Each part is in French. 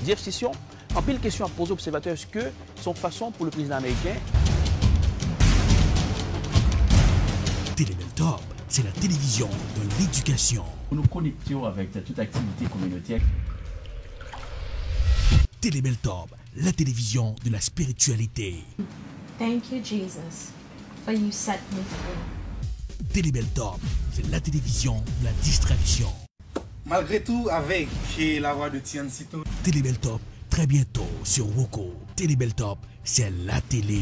Jeff Sessions, en pile question à poser aux observateurs, est-ce que son façon pour le président américain? Télébel Top, c'est la télévision de l'éducation. Nous connectons avec toute activité communautaire. Télébel Top, la télévision de la spiritualité. Thank you, Jesus, for you set me free. Télébel Top, c'est la télévision de la distraction. Malgré tout, avec la voix de Tiancito. Télébel Top, très bientôt sur Woko. Télébel Top, c'est la télé.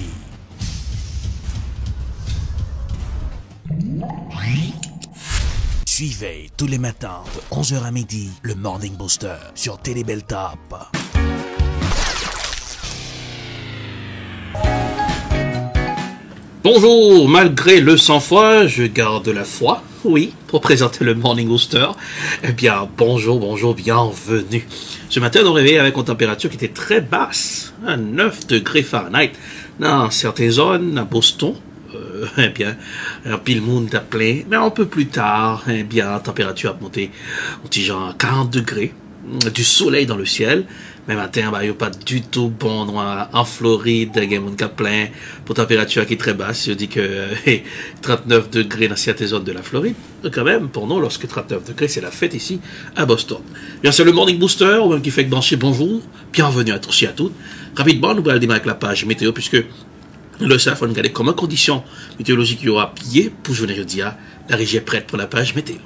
Suivez tous les matins de 11h à midi le Morning Booster sur Télébel Top. Bonjour, malgré le sang-froid, je garde la foi, oui, pour présenter le Morning Booster. Eh bien, bonjour, bienvenue. Ce matin, on réveille avec une température qui était très basse, à 9 degrés Fahrenheit, dans certaines zones, à Boston. Eh bien, un pile monde a plein, mais un peu plus tard, eh bien, la température a monté, au petit genre 40 degrés, du soleil dans le ciel. Mais matin, il n'y a pas du tout bon en Floride, il y a monde plein pour température qui est très basse. Je dis que 39 degrés dans certaines zones de la Floride. Quand même, pour nous, lorsque 39 degrés, c'est la fête ici à Boston. Bien, c'est le Morning Booster, ou même qui fait que brancher bonjour, bienvenue à tous et à toutes. Rapidement, nous allons démarrer avec la page météo, puisque le SAF, on va regarder comment conditions météorologiques il y aura pied pour journée jeudi. La régie est prête pour la page météo.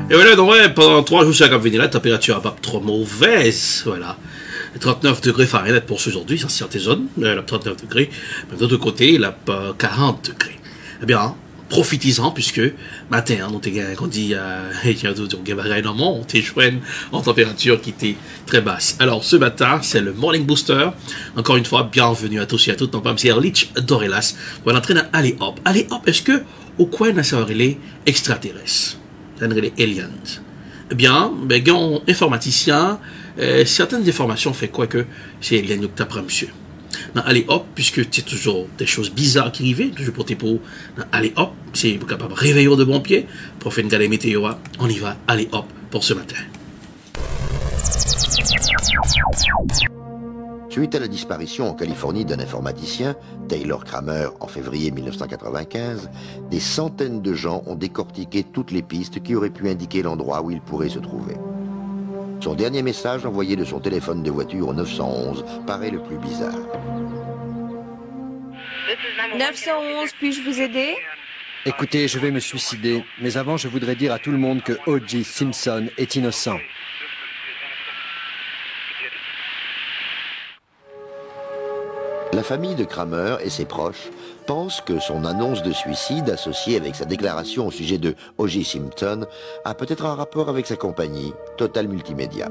Et voilà, donc ouais, pendant 3 jours, c'est comme venir la température n'est pas trop mauvaise, voilà. 39 degrés Fahrenheit pour aujourd'hui, dans certaines zones, la 39 degrés, mais de l'autre côté, il a 40 degrés. Eh bien, profitez-en, puisque matin, on dit, il y a d'autres on était joint en température qui était très basse. Alors, ce matin, c'est le Morning Booster. Encore une fois, bienvenue à tous et à toutes. Non pas, c'est Erlich Dorelas. On va entrer dans Allez Hop. Allez Hop, est-ce que, au coin d'un les extraterrestres? Les aliens. Eh bien, un informaticien, certaines informations fait quoi que c'est alien que t'apprends, monsieur. Dans Allez Hop, puisque c'est toujours des choses bizarres qui arrivent, toujours pour tes pour dans Allez Hop, c'est capable de réveiller de bon pied, pour faire une galère météo, on y va, Allez Hop, pour ce matin. Suite à la disparition en Californie d'un informaticien, Taylor Kramer, en février 1995, des centaines de gens ont décortiqué toutes les pistes qui auraient pu indiquer l'endroit où il pourrait se trouver. Son dernier message envoyé de son téléphone de voiture au 911 paraît le plus bizarre. 911, puis-je vous aider? Écoutez, je vais me suicider, mais avant je voudrais dire à tout le monde que O.J. Simpson est innocent. La famille de Kramer et ses proches pensent que son annonce de suicide, associée avec sa déclaration au sujet de O.J. Simpson, a peut-être un rapport avec sa compagnie, Total Multimédia.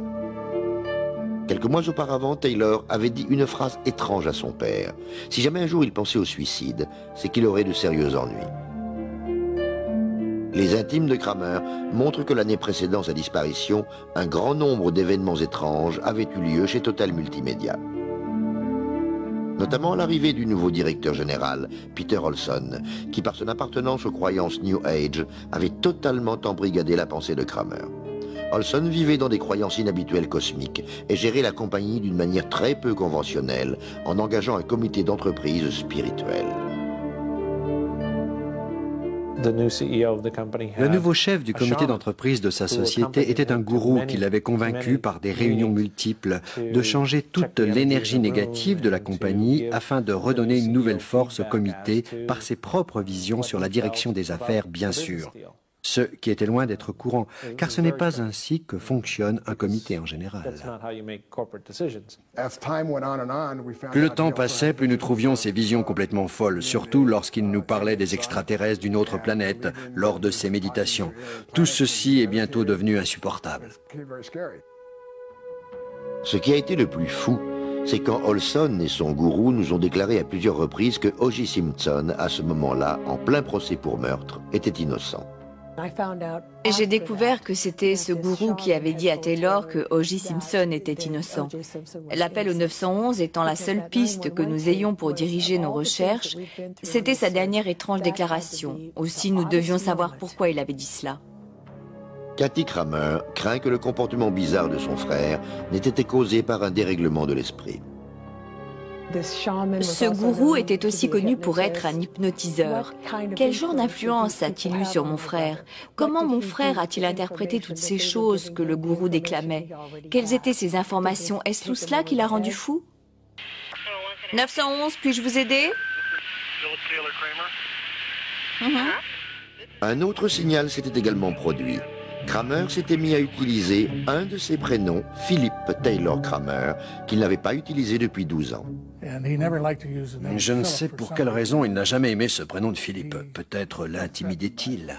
Quelques mois auparavant, Taylor avait dit une phrase étrange à son père. Si jamais un jour il pensait au suicide, c'est qu'il aurait de sérieux ennuis. Les intimes de Kramer montrent que l'année précédant sa disparition, un grand nombre d'événements étranges avaient eu lieu chez Total Multimédia. Notamment l'arrivée du nouveau directeur général, Peter Olson, qui par son appartenance aux croyances New Age, avait totalement embrigadé la pensée de Kramer. Olson vivait dans des croyances inhabituelles cosmiques et gérait la compagnie d'une manière très peu conventionnelle, en engageant un comité d'entreprise spirituel. Le nouveau chef du comité d'entreprise de sa société était un gourou qui l'avait convaincu par des réunions multiples de changer toute l'énergie négative de la compagnie afin de redonner une nouvelle force au comité par ses propres visions sur la direction des affaires, bien sûr. Ce qui était loin d'être courant, car ce n'est pas ainsi que fonctionne un comité en général. Plus le temps passait, plus nous trouvions ces visions complètement folles, surtout lorsqu'il nous parlait des extraterrestres d'une autre planète lors de ses méditations. Tout ceci est bientôt devenu insupportable. Ce qui a été le plus fou, c'est quand Olson et son gourou nous ont déclaré à plusieurs reprises que O.J. Simpson, à ce moment-là, en plein procès pour meurtre, était innocent. J'ai découvert que c'était ce gourou qui avait dit à Taylor que O.J. Simpson était innocent. L'appel au 911 étant la seule piste que nous ayons pour diriger nos recherches, c'était sa dernière étrange déclaration. Aussi, nous devions savoir pourquoi il avait dit cela. Cathy Kramer craint que le comportement bizarre de son frère n'ait été causé par un dérèglement de l'esprit. Ce gourou était aussi connu pour être un hypnotiseur. Quel genre d'influence a-t-il eu sur mon frère? Comment mon frère a-t-il interprété toutes ces choses que le gourou déclamait? Quelles étaient ces informations? Est-ce tout cela qui l'a rendu fou? 911, puis-je vous aider? Un autre signal s'était également produit. Kramer s'était mis à utiliser un de ses prénoms, Philip Taylor Kramer, qu'il n'avait pas utilisé depuis 12 ans. Je ne sais pour quelle raison il n'a jamais aimé ce prénom de Philippe. Peut-être l'intimidait-il.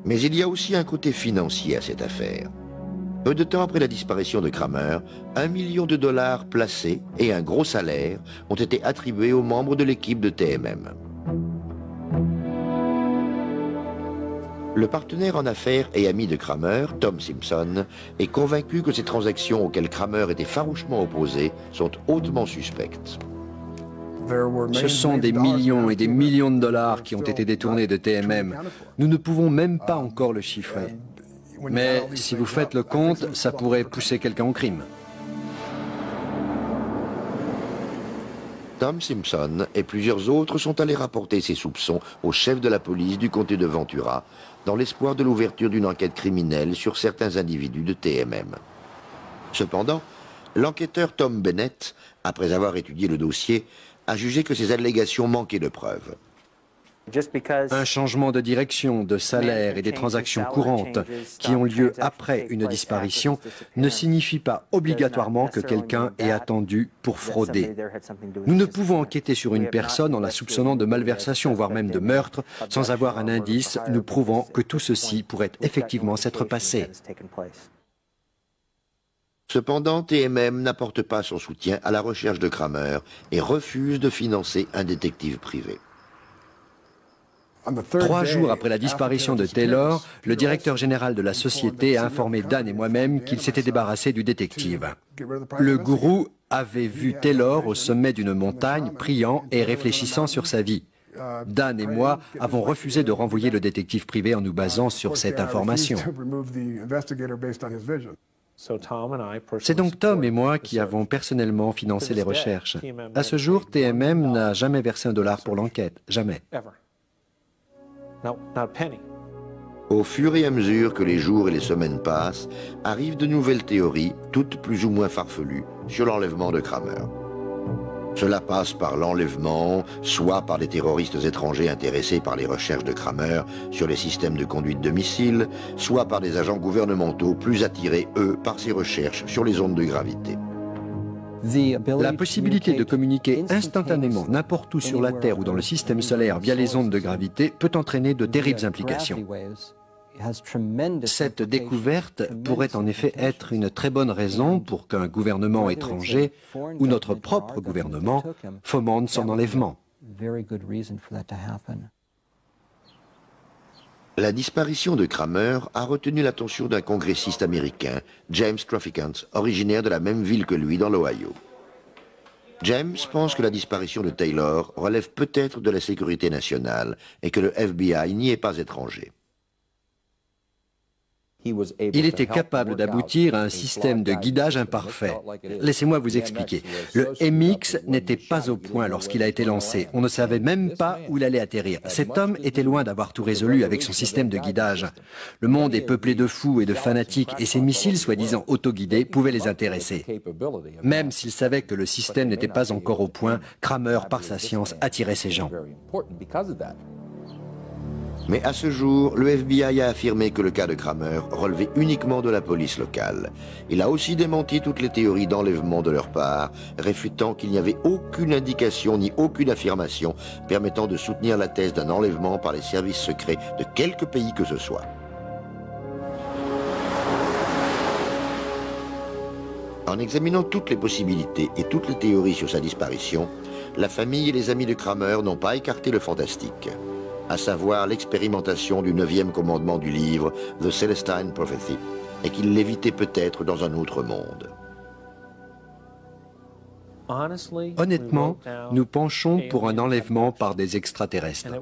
Mais il y a aussi un côté financier à cette affaire. Peu de temps après la disparition de Kramer, $1 million placés et un gros salaire ont été attribués aux membres de l'équipe de TMM. Le partenaire en affaires et ami de Kramer, Tom Simpson, est convaincu que ces transactions auxquelles Kramer était farouchement opposé sont hautement suspectes. Ce sont des millions et des millions de dollars qui ont été détournés de TMM. Nous ne pouvons même pas encore le chiffrer. Mais si vous faites le compte, ça pourrait pousser quelqu'un au crime. Tom Simpson et plusieurs autres sont allés rapporter ces soupçons au chef de la police du comté de Ventura, dans l'espoir de l'ouverture d'une enquête criminelle sur certains individus de TMM. Cependant, l'enquêteur Tom Bennett, après avoir étudié le dossier, a jugé que ces allégations manquaient de preuves. Un changement de direction, de salaire et des transactions courantes qui ont lieu après une disparition ne signifie pas obligatoirement que quelqu'un est attendu pour frauder. Nous ne pouvons enquêter sur une personne en la soupçonnant de malversation, voire même de meurtre, sans avoir un indice nous prouvant que tout ceci pourrait effectivement s'être passé. Cependant, TMM n'apporte pas son soutien à la recherche de Kramer et refuse de financer un détective privé. 3 jours après la disparition de Taylor, le directeur général de la société a informé Dan et moi-même qu'il s'était débarrassé du détective. Le gourou avait vu Taylor au sommet d'une montagne, priant et réfléchissant sur sa vie. Dan et moi avons refusé de renvoyer le détective privé en nous basant sur cette information. C'est donc Tom et moi qui avons personnellement financé les recherches. À ce jour, TMM n'a jamais versé $1 pour l'enquête. Jamais. Au fur et à mesure que les jours et les semaines passent, arrivent de nouvelles théories, toutes plus ou moins farfelues, sur l'enlèvement de Kramer. Cela passe par l'enlèvement, soit par des terroristes étrangers intéressés par les recherches de Kramer sur les systèmes de conduite de missiles, soit par des agents gouvernementaux plus attirés, eux, par ces recherches sur les ondes de gravité. La possibilité de communiquer instantanément n'importe où sur la Terre ou dans le système solaire via les ondes de gravité peut entraîner de terribles implications. Cette découverte pourrait en effet être une très bonne raison pour qu'un gouvernement étranger ou notre propre gouvernement fomente son enlèvement. La disparition de Kramer a retenu l'attention d'un congressiste américain, James Traficant, originaire de la même ville que lui dans l'Ohio. James pense que la disparition de Taylor relève peut-être de la sécurité nationale et que le FBI n'y est pas étranger. Il était capable d'aboutir à un système de guidage imparfait. Laissez-moi vous expliquer. Le MX n'était pas au point lorsqu'il a été lancé. On ne savait même pas où il allait atterrir. Cet homme était loin d'avoir tout résolu avec son système de guidage. Le monde est peuplé de fous et de fanatiques et ces missiles soi-disant autoguidés pouvaient les intéresser. Même s'il savait que le système n'était pas encore au point, Kramer, par sa science, attirait ces gens. Mais à ce jour, le FBI a affirmé que le cas de Kramer relevait uniquement de la police locale. Il a aussi démenti toutes les théories d'enlèvement de leur part, réfutant qu'il n'y avait aucune indication ni aucune affirmation permettant de soutenir la thèse d'un enlèvement par les services secrets de quelque pays que ce soit. En examinant toutes les possibilités et toutes les théories sur sa disparition, la famille et les amis de Kramer n'ont pas écarté le fantastique, à savoir l'expérimentation du 9e commandement du livre The Celestine Prophecy, et qu'il l'évitait peut-être dans un autre monde. Honnêtement, nous penchons pour un enlèvement par des extraterrestres.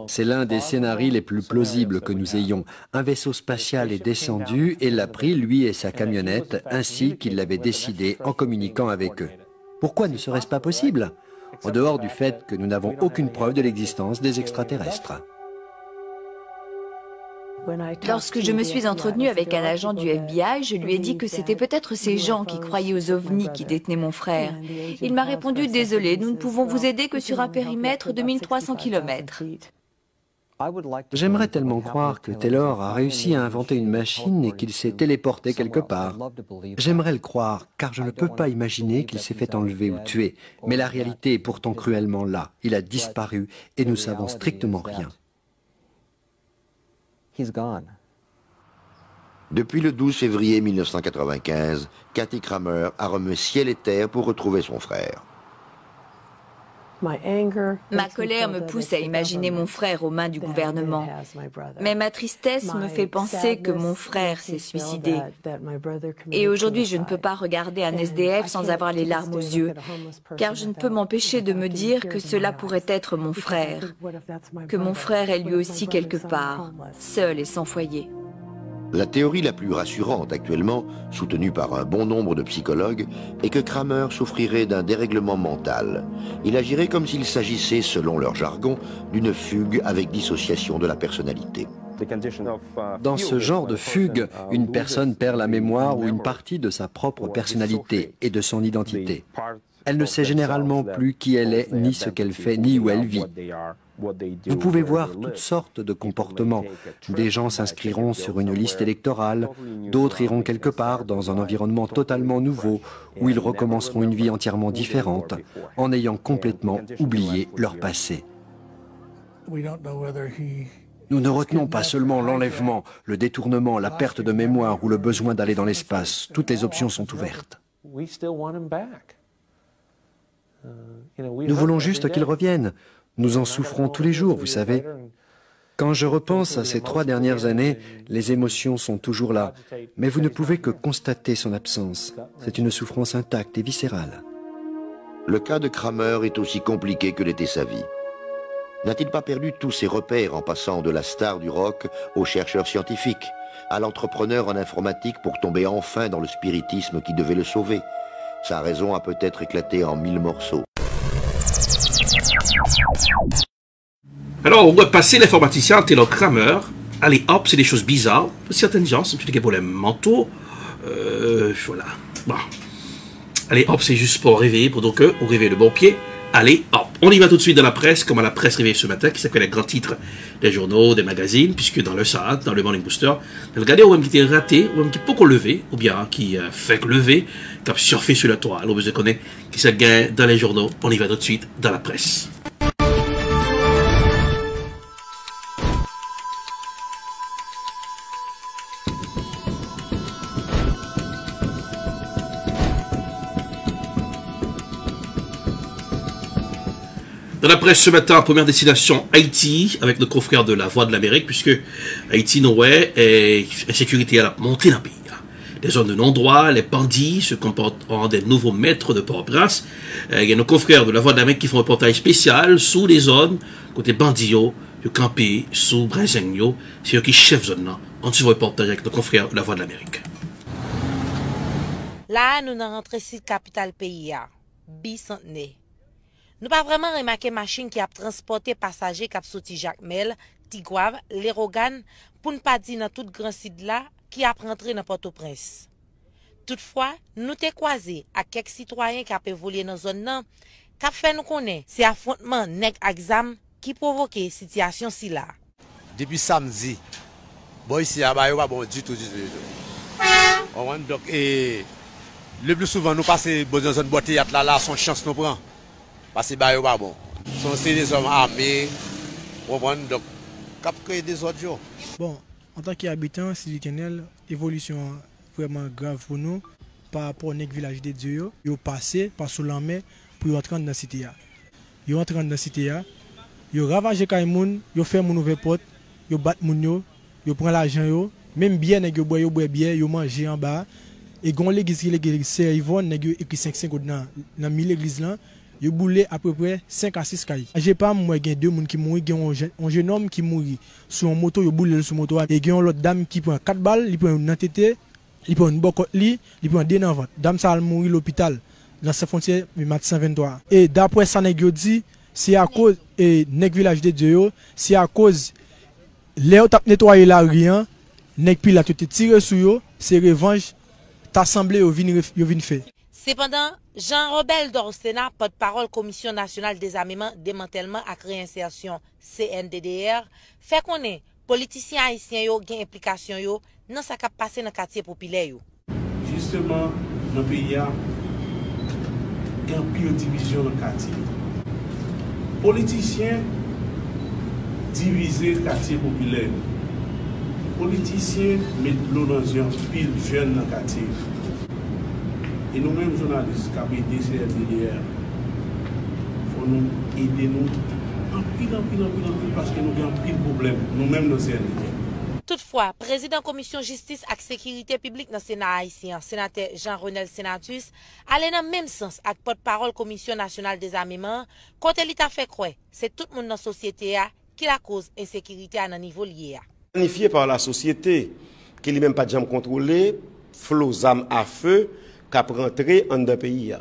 C'est l'un des scénarios les plus plausibles que nous ayons. Un vaisseau spatial est descendu et l'a pris, lui et sa camionnette, ainsi qu'il l'avait décidé en communiquant avec eux. Pourquoi ne serait-ce pas possible ? En dehors du fait que nous n'avons aucune preuve de l'existence des extraterrestres. Lorsque je me suis entretenue avec un agent du FBI, je lui ai dit que c'était peut-être ces gens qui croyaient aux ovnis qui détenaient mon frère. Il m'a répondu « Désolé, nous ne pouvons vous aider que sur un périmètre de 1300 km. » J'aimerais tellement croire que Taylor a réussi à inventer une machine et qu'il s'est téléporté quelque part. J'aimerais le croire, car je ne peux pas imaginer qu'il s'est fait enlever ou tuer. Mais la réalité est pourtant cruellement là. Il a disparu et nous savons strictement rien. Depuis le 12 février 1995, Kathy Kramer a remué ciel et terre pour retrouver son frère. Ma colère me pousse à imaginer mon frère aux mains du gouvernement. Mais ma tristesse me fait penser que mon frère s'est suicidé. Et aujourd'hui, je ne peux pas regarder un SDF sans avoir les larmes aux yeux, car je ne peux m'empêcher de me dire que cela pourrait être mon frère, que mon frère est lui aussi quelque part, seul et sans foyer. La théorie la plus rassurante actuellement, soutenue par un bon nombre de psychologues, est que Kramer souffrirait d'un dérèglement mental. Il agirait comme s'il s'agissait, selon leur jargon, d'une fugue avec dissociation de la personnalité. Dans ce genre de fugue, une personne perd la mémoire ou une partie de sa propre personnalité et de son identité. Elle ne sait généralement plus qui elle est, ni ce qu'elle fait, ni où elle vit. Vous pouvez voir toutes sortes de comportements. Des gens s'inscriront sur une liste électorale, d'autres iront quelque part dans un environnement totalement nouveau, où ils recommenceront une vie entièrement différente, en ayant complètement oublié leur passé. Nous ne retenons pas seulement l'enlèvement, le détournement, la perte de mémoire ou le besoin d'aller dans l'espace. Toutes les options sont ouvertes. Nous voulons juste qu'il revienne. Nous en souffrons tous les jours, vous savez. Quand je repense à ces 3 dernières années, les émotions sont toujours là. Mais vous ne pouvez que constater son absence. C'est une souffrance intacte et viscérale. Le cas de Kramer est aussi compliqué que l'était sa vie. N'a-t-il pas perdu tous ses repères en passant de la star du rock au chercheur scientifique, à l'entrepreneur en informatique pour tomber enfin dans le spiritisme qui devait le sauver? Sa raison a peut-être éclaté en 1000 morceaux. Alors, on va passer l'informaticien Taylor Kramer. Allez, hop, c'est des choses bizarres. Pour certaines gens, c'est un petit problème mentaux. Voilà. Bon. Allez, hop, c'est juste pour réveiller, pour donc on réveille le bon pied. Allez, hop. On y va tout de suite dans la presse, comme à la presse réveillée ce matin, qui s'appelle les grands titres des journaux, des magazines, puisque dans le SAT, dans le Morning Booster, on a regardé où qui était raté, ou qui peut qu'on lever, ou bien qui fait que lever, qui a surfé sur la toile, on besoin de connaître, qui se gagne dans les journaux. On y va tout de suite dans la presse. Dans la presse ce matin, première destination Haïti, avec nos confrères de la Voix de l'Amérique, puisque Haïti, Noé, et insécurité à la montée d'un pays. Les zones de non-droit, les bandits se comportent en des nouveaux maîtres de Port-au-Prince. Il y a nos confrères de la Voix de l'Amérique qui font un reportage spécial sous les zones, côté bandits, de camper, sous Brésigno, c'est eux qui chef zone là, On suit le reportage avec nos confrères de La Voix de l'Amérique. Là, nous n'en rentrons ici capitale pays, bicentenaire. Nous pas vraiment remarqué machine qui a transporté passagers qui a sorti Jacmel, Tigouave, l'Erogan, pour ne pas dire dans tout grand site là qui a rentré dans Port-au-Prince. Toutefois, nous t'ai croisé à quelques citoyens qui a évolué dans la zone nan, qui a fait nous connaître c'est affrontement nèg exam qui provoqué situation si là. Depuis samedi, bon ici à Bayo pas bon du tout. Donc le plus souvent nous passons dans une zone boîte là son chance nous prend. Parce que Bayo pas bon. C'est des hommes armés. Donc cap créer des autres jours. Bon, en tant qu'habitant Sidi-Canel, évolution vraiment grave pour nous par rapport au village de Dieu. Ils ont passé par sous la main pour entrer dans la cité. Ils entrent dans la cité, ils ont ravagé les gens, ils ont fait mon nouvelle porte, ils ont battu les gens, ils ont pris l'argent, même bien, ils ont boit bien, ils ont mangé en bas. Et quand l'église c'est Yvonne, ils ont écrit 5 dans la l'église là. Ils ont boulé à peu près 5 à 6 cailles. J'ai pas moi il y a 2 personnes qui mourent, il y a un jeune homme qui mourit sur une moto, il boulé sur moto et il y a une autre dame qui prend 4 balles, il prend une tête, il prend une bocotte li, il prend des dans ventre. Dame ça a mouru à l'hôpital dans sa frontière 123. Et d'après ça nèg dit, c'est à cause et nèg village de Dieu, c'est à cause les t'a nettoyer la rien, nèg puis la tout tiré sur yo, c'est revanche t'a semblé yo vinn fait. Cependant, Jean-Robert Dorsena, porte-parole Commission nationale des armements, démantèlement et réinsertion CNDDR, fait connaître politiciens haïtiens yo gen implication yo dans ce qui passé dans le quartier populaire yo. Justement, dans le pays, il y a une pire division dans le quartier. Politiciens divisés le quartier populaire. Politiciens mettent l'eau dans un pile jeune dans le quartier. Et nous-mêmes, journalistes, qui avons aidé CNDDR, il faut nous aider nous en pile, parce que nous avons un pile de problèmes, nous-mêmes dans CNDDR. Toutefois, président commission justice et sécurité publique dans le Sénat haïtien, sénateur Jean-Renel Senatus, allait dans le même sens avec porte-parole commission nationale des armements, quand l'État fait croire, c'est tout le monde dans la société qui la cause insécurité à un niveau lié. Planifié par la société, qui n'est même pas jamais contrôlé, flot armes à feu, qui a rentré dans le pays.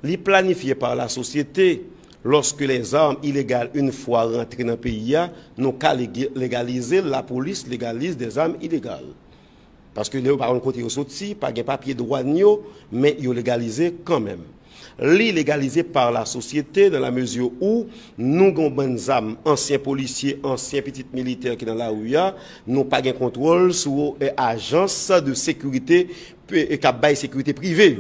Il est planifié par la société. Lorsque les armes illégales, une fois rentrées dans le pays, nous qu'à légaliser, la police légalise des armes illégales. Parce que les parents côté sorti, pas de papier douanier, mais ils ont légalisé quand même. L'illégalisé par la société dans la mesure où nous avons bonnes armes, anciens policiers, anciens petits militaires qui sont dans la rue, nous pas de contrôle sur l'agence de sécurité et de sécurité privée.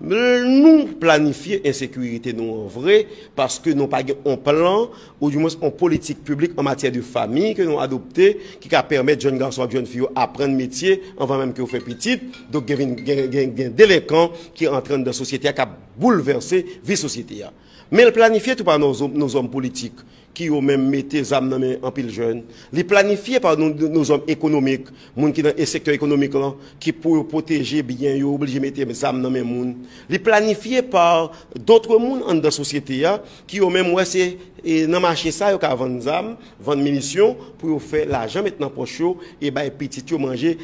Nous planifions l'insécurité nous en vrai parce que nous n'avons pas un plan ou du moins une politique publique en matière de famille que nous avons adopté qui va permettre jeunes garçons et jeunes filles d'apprendre métier avant même que vous faites petite. Donc il y a un délinquant qui est en train de la société qui a bouleversé la vie société. Mais le planifié tout par nos hommes politiques qui ont même mis des âmes en pile jeune. Les planifiés par nos hommes économiques, gens qui dans le secteur économique là, qui pour protéger bien, ils obligés de mettre des âmes dans les gens. Les planifiés par d'autres gens dans la société qui ont même c'est dans le marché ça, ils ont vendu des âmes, vendre munitions pour faire l'argent maintenant pour chaud et bah petit manger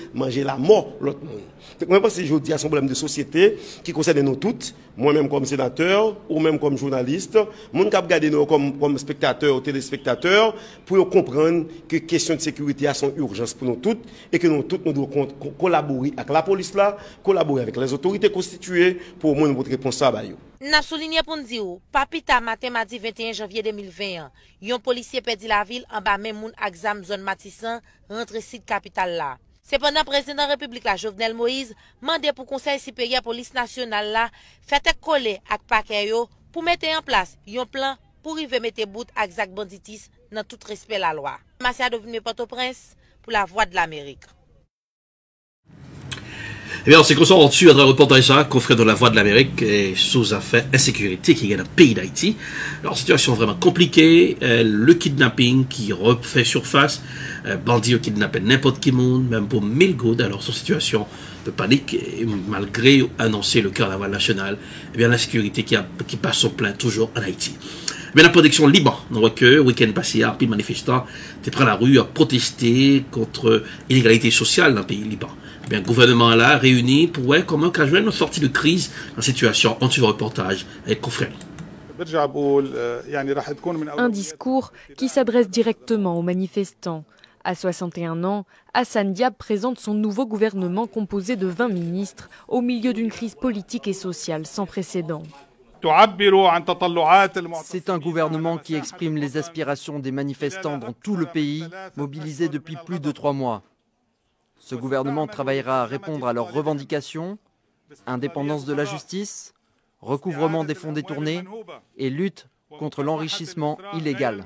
la mort l'autre monde. Donc moi je pense que je dis à son problème de société qui concerne nous toutes, moi-même comme sénateur ou même comme journaliste, monde qui regarder nous comme spectateurs ou téléspectateurs pour comprendre que question de sécurité a son urgence pour nous toutes et que nous toutes nous devons collaborer avec la police là, collaborer avec les autorités constituées pour au moins nous réponse à bayo. N'a souligné pour nous dire, papita matin mardi 21 janvier 2021, un policier perdu la ville en bas même moun exam zone Matissan rentre site capitale là. Cependant, président de la République, la Jovenel Moïse, mandé pour Conseil supérieur police nationale là, fait coller avec paquet pour mettre en place un plan pour arriver mettre bout à exact banditis dans tout respect la loi. Marcia devenu Port-au-Prince pour la Voix de l'Amérique. Eh bien, on s'est concentré dessus à travers le reportage confrère de la Voix de l'Amérique et sous affaires insécurité qui est dans le pays d'Haïti. Alors, situation vraiment compliquée, le kidnapping qui refait surface, bandits qui kidnappent n'importe qui monde, même pour 1000 gouttes. Alors, son situation de panique, et malgré annoncer le carnaval national, eh bien, la sécurité qui passe son plein toujours en Haïti. Mais la protection Liban, on voit que le week-end passé, un peu manifestants étaient prêts à la rue à protester contre l'inégalité sociale dans le pays Liban. Eh bien, le gouvernement là réuni pour voir comment Kajwen a sorti de crise dans cette situation. On suit le reportage avec Kofrel. Un discours qui s'adresse directement aux manifestants. À 61 ans, Hassan Diab présente son nouveau gouvernement composé de 20 ministres au milieu d'une crise politique et sociale sans précédent. C'est un gouvernement qui exprime les aspirations des manifestants dans tout le pays, mobilisés depuis plus de 3 mois. Ce gouvernement travaillera à répondre à leurs revendications, indépendance de la justice, recouvrement des fonds détournés et lutte contre l'enrichissement illégal.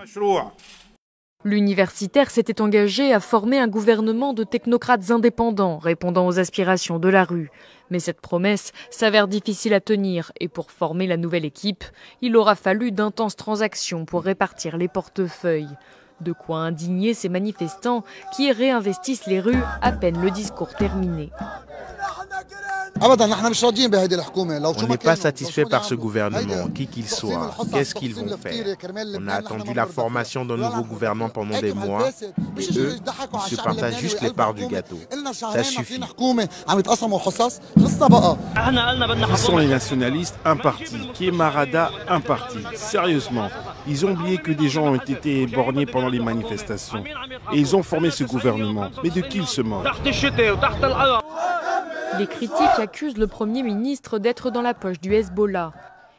L'universitaire s'était engagé à former un gouvernement de technocrates indépendants répondant aux aspirations de la rue. Mais cette promesse s'avère difficile à tenir et pour former la nouvelle équipe, il aura fallu d'intenses transactions pour répartir les portefeuilles. De quoi indigner ces manifestants qui réinvestissent les rues à peine le discours terminé. On n'est pas satisfait par ce gouvernement, qui qu'il soit. Qu'est-ce qu'ils vont faire? On a attendu la formation d'un nouveau gouvernement pendant des mois et eux, ils se partagent juste les parts du gâteau. Ça suffit. Qui sont les nationalistes? Un parti. Qui est Marada? Un parti. Sérieusement, ils ont oublié que des gens ont été éborgnés pendant les manifestations. Et ils ont formé ce gouvernement. Mais de qui ils se moquent? Les critiques accusent le Premier ministre d'être dans la poche du Hezbollah.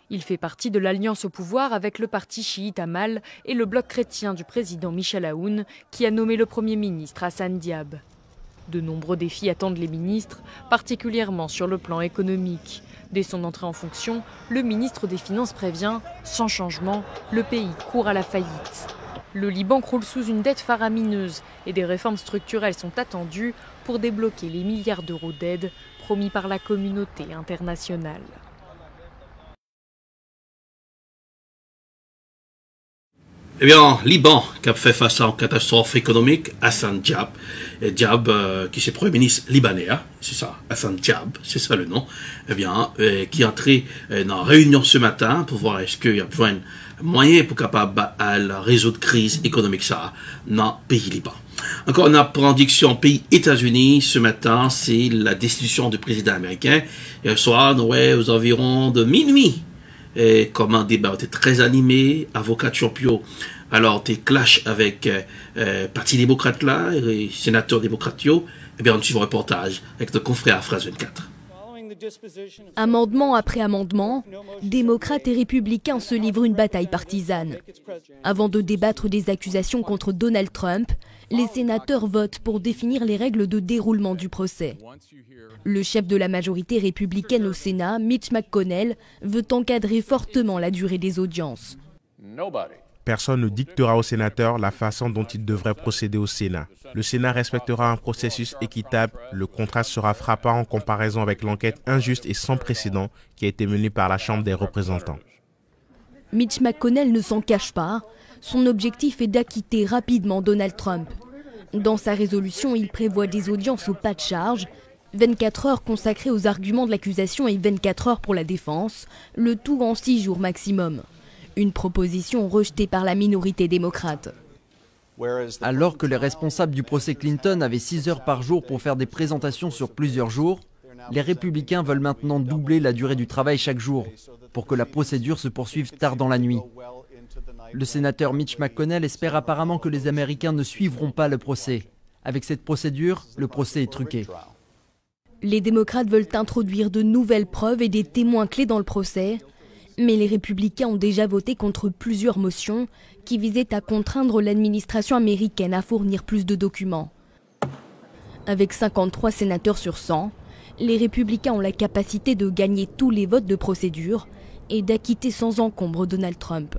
Il fait partie de l'alliance au pouvoir avec le parti chiite Amal et le bloc chrétien du président Michel Aoun, qui a nommé le Premier ministre Hassan Diab. De nombreux défis attendent les ministres, particulièrement sur le plan économique. Dès son entrée en fonction, le ministre des Finances prévient « Sans changement, le pays court à la faillite ». Le Liban croule sous une dette faramineuse et des réformes structurelles sont attendues pour débloquer les milliards d'euros d'aide promis par la communauté internationale. Eh bien, Liban, qui a fait face à une catastrophe économique, Hassan Diab, Diab qui est Premier ministre libanais, hein, c'est ça, Hassan Diab, c'est ça le nom, eh bien, qui est entré dans une réunion ce matin pour voir est-ce qu'il y a besoin de moyens pour capable à résoudre crise économique ça dans le pays Liban. Encore une prédiction pays États-Unis ce matin, c'est la destitution du président américain. Hier soir, aux environs de minuit. Et comme un débat était très animé, avocat Champio, alors t'es clash avec parti démocrate là, et sénateur démocrate, eh bien on suit le reportage avec nos confrères à Phrase 24. Amendement après amendement, démocrates et républicains se livrent une bataille partisane. Avant de débattre des accusations contre Donald Trump, les sénateurs votent pour définir les règles de déroulement du procès. Le chef de la majorité républicaine au Sénat, Mitch McConnell, veut encadrer fortement la durée des audiences. Personne ne dictera aux sénateurs la façon dont ils devraient procéder au Sénat. Le Sénat respectera un processus équitable. Le contraste sera frappant en comparaison avec l'enquête injuste et sans précédent qui a été menée par la Chambre des représentants. Mitch McConnell ne s'en cache pas. Son objectif est d'acquitter rapidement Donald Trump. Dans sa résolution, il prévoit des audiences au pas de charge, 24 heures consacrées aux arguments de l'accusation et 24 heures pour la défense, le tout en 6 jours maximum. Une proposition rejetée par la minorité démocrate. Alors que les responsables du procès Clinton avaient 6 heures par jour pour faire des présentations sur plusieurs jours, les républicains veulent maintenant doubler la durée du travail chaque jour, pour que la procédure se poursuive tard dans la nuit. Le sénateur Mitch McConnell espère apparemment que les Américains ne suivront pas le procès. Avec cette procédure, le procès est truqué. Les démocrates veulent introduire de nouvelles preuves et des témoins clés dans le procès. Mais les républicains ont déjà voté contre plusieurs motions qui visaient à contraindre l'administration américaine à fournir plus de documents. Avec 53 sénateurs sur 100, les républicains ont la capacité de gagner tous les votes de procédure et d'acquitter sans encombre Donald Trump.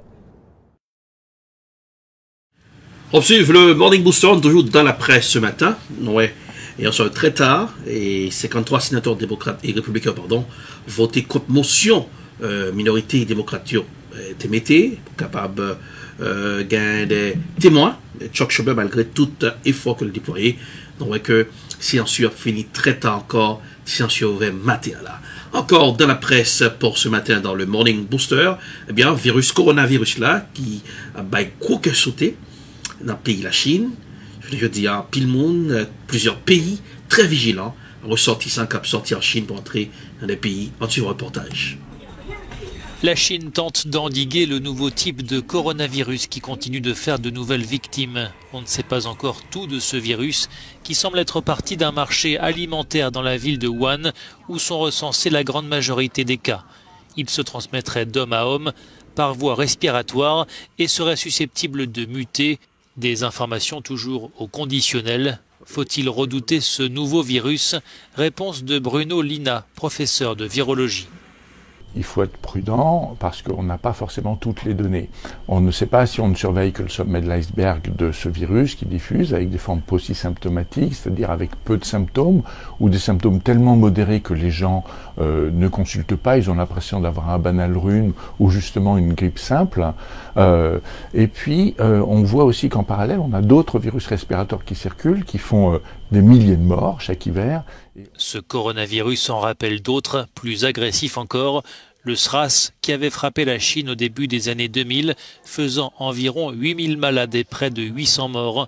On suit le Morning Booster, toujours dans la presse ce matin. Ouais. Et on sort très tard, et 53 sénateurs démocrates et républicains, voté contre motion minorité démocrate TMT, capable gagner des témoins. Chuck Schumer, malgré tout effort que le déployé, donc que silencieux a fini très tard encore, silencieux ouvert matin là. Encore dans la presse pour ce matin dans le Morning Booster, eh bien, coronavirus là, qui a gros que sauté dans le pays de la Chine. Je veux dire, pile monde, plusieurs pays très vigilants, ressortissants qui sortis en Chine pour entrer dans des pays en suivant reportage. La Chine tente d'endiguer le nouveau type de coronavirus qui continue de faire de nouvelles victimes. On ne sait pas encore tout de ce virus qui semble être parti d'un marché alimentaire dans la ville de Wuhan où sont recensés la grande majorité des cas. Il se transmettrait d'homme à homme par voie respiratoire et serait susceptible de muter. Des informations toujours au conditionnel. Faut-il redouter ce nouveau virus? Réponse de Bruno Lina, professeur de virologie. Il faut être prudent parce qu'on n'a pas forcément toutes les données. On ne sait pas si on ne surveille que le sommet de l'iceberg de ce virus qui diffuse avec des formes paucisymptomatiques, c'est-à-dire avec peu de symptômes ou des symptômes tellement modérés que les gens ne consultent pas, ils ont l'impression d'avoir un banal rhume ou justement une grippe simple. Et puis on voit aussi qu'en parallèle, on a d'autres virus respiratoires qui circulent, qui font des milliers de morts chaque hiver. Ce coronavirus en rappelle d'autres, plus agressifs encore. Le SRAS, qui avait frappé la Chine au début des années 2000, faisant environ 8000 malades et près de 800 morts.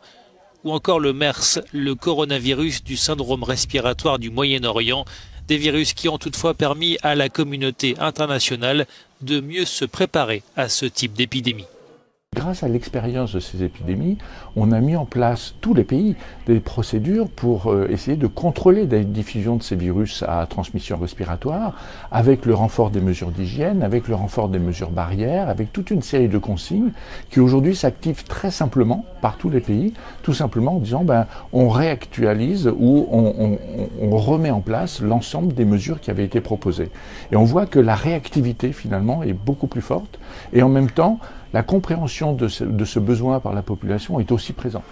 Ou encore le MERS, le coronavirus du syndrome respiratoire du Moyen-Orient, des virus qui ont toutefois permis à la communauté internationale de mieux se préparer à ce type d'épidémie. Grâce à l'expérience de ces épidémies, on a mis en place, tous les pays, des procédures pour essayer de contrôler la diffusion de ces virus à transmission respiratoire, avec le renfort des mesures d'hygiène, avec le renfort des mesures barrières, avec toute une série de consignes qui aujourd'hui s'activent très simplement par tous les pays, tout simplement en disant on réactualise ou on remet en place l'ensemble des mesures qui avaient été proposées. Et on voit que la réactivité finalement est beaucoup plus forte et en même temps, la compréhension de ce besoin par la population est aussi présente.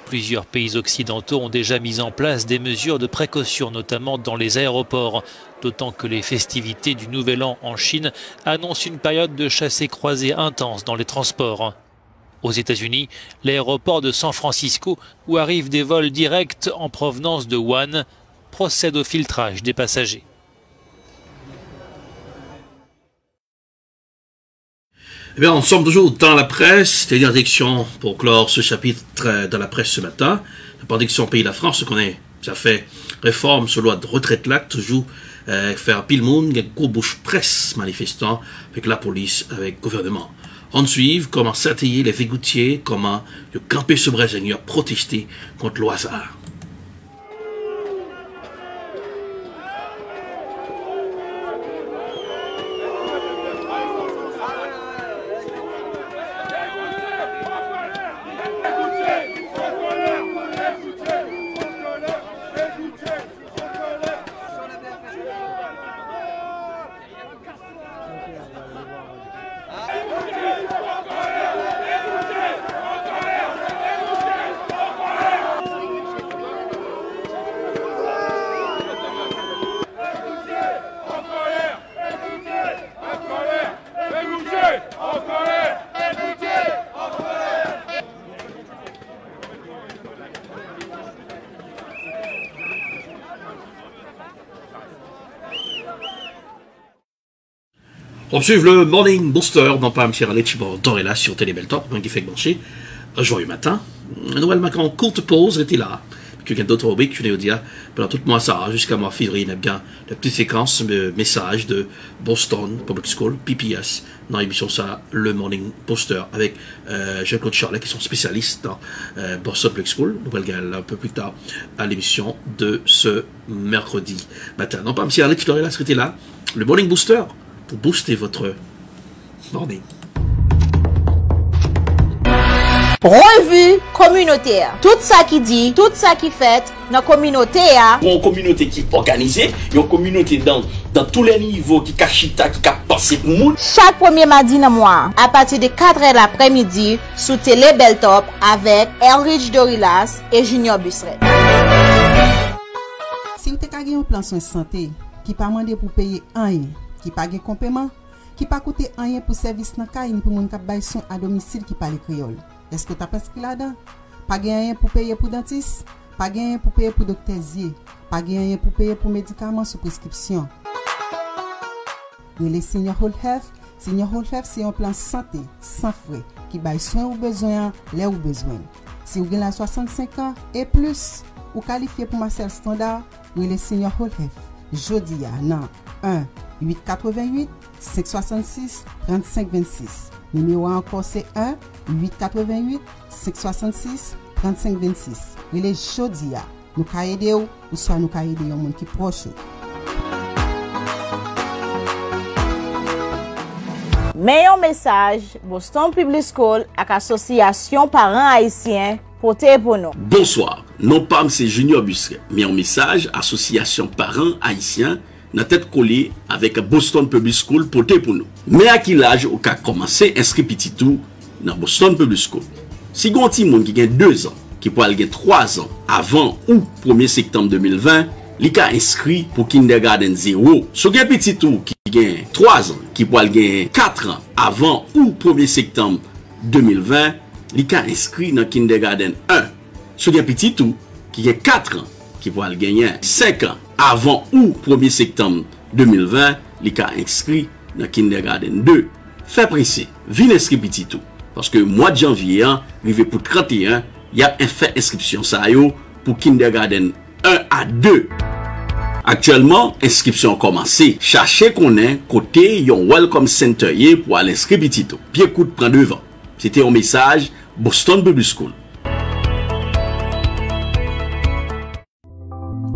Plusieurs pays occidentaux ont déjà mis en place des mesures de précaution, notamment dans les aéroports, d'autant que les festivités du Nouvel An en Chine annoncent une période de chassés-croisés intense dans les transports. Aux États-Unis, l'aéroport de San Francisco, où arrivent des vols directs en provenance de Wuhan, procède au filtrage des passagers. Eh bien, on sommes toujours dans la presse, les directions pour clore ce chapitre dans la presse ce matin. La prédiction pays de la France, ce qu'on est, ça fait réforme sur loi de retraite là, toujours faire pile monde, il y a gros bouche presse manifestant avec la police, avec le gouvernement. On suit comment s'attayer les végoutiers, comment le camper ce Brésilien protester contre le hasard. On suit le Morning Booster, non pas M. Raleigh, Dorella sur Télébeltop, qui fait brancher. Joyeux matin. Noël Macron, courte pause, était là. Quelqu'un d'autre au bic, je vais dire, pendant tout le mois ça, jusqu'à mois février, il y a bien la petite séquence de messages de Boston Public School, PPS, dans l'émission ça, le Morning Booster, avec Jean-Claude Charlet, qui sont spécialistes dans Boston Public School. Nouvelle gueule un peu plus tard à l'émission de ce mercredi matin. Non pas M. Raleigh, Dorella, c'était là. Le Morning Booster, pour booster votre morning. Revue communautaire. Tout ça qui dit, tout ça qui fait, dans la communauté. Une communauté qui est organisée, une communauté dans tous les niveaux qui cachita, qui a passé pour monde. Chaque premier mardi dans le mois, à partir de 4h l'après-midi, sous Télébeltop avec Elrich Dorilas et Junior Busseret. Si vous avez un plan de santé qui pas demandé pour payer rien, qui pas de complément, qui pas coûter rien pour service dans caille pour moun k'ap bay son à domicile qui parle créole. Est-ce que tu as prescrit là-dedans? Pas rien pour payer pour dentiste, pas rien pour payer pour docteur, pas rien pour payer pour médicaments sous prescription. les Senior Whole Health. Senior Whole Health, c'est un plan santé sans frais qui baille soin ou besoin, là ou besoin. Si vous avez 65 ans et plus, ou qualifié pour Marcel Standard, les Senior Whole Health. Jodi non 1 888 566 35 26. Numéro encore c'est 1 888 566 35 26. Et les jodi nous ka aider ou soit nous ka aider un monde qui proche. Meilleur message, Boston Public School avec l'association parents haïtiens porté pour nous. Bonsoir, non pas c'est Junior Busquet, mais un message association parents haïtiens dans tête collée avec Boston Public School porté pour nous. Mais à quel âge on a commencé à inscrire petit tout dans Boston Public School? Si vous avez un monde qui a 2 ans, qui peut aller 3 ans avant ou 1er septembre 2020, il a inscrit pour kindergarten 0. Si vous avez un petit tout qui a 3 ans, qui peut aller 4 ans avant ou 1er septembre 2020, il a inscrit dans kindergarten 1. Si vous avez un petit tout qui a 4 ans, qui peut aller gagner 5 ans avant ou 1er septembre 2020, il a inscrit dans kindergarten 2. Fait pressé, venez inscrire petit tout. Parce que mois de janvier, arrivé pour 31, il y a un fait inscription ça pour kindergarten 1 à 2. Actuellement, inscription a commencé. Cherchez qu'on est côté yon welcome center pour aller inscrire petit tout. Puis écoute, prend devant. C'était un message Boston Public School.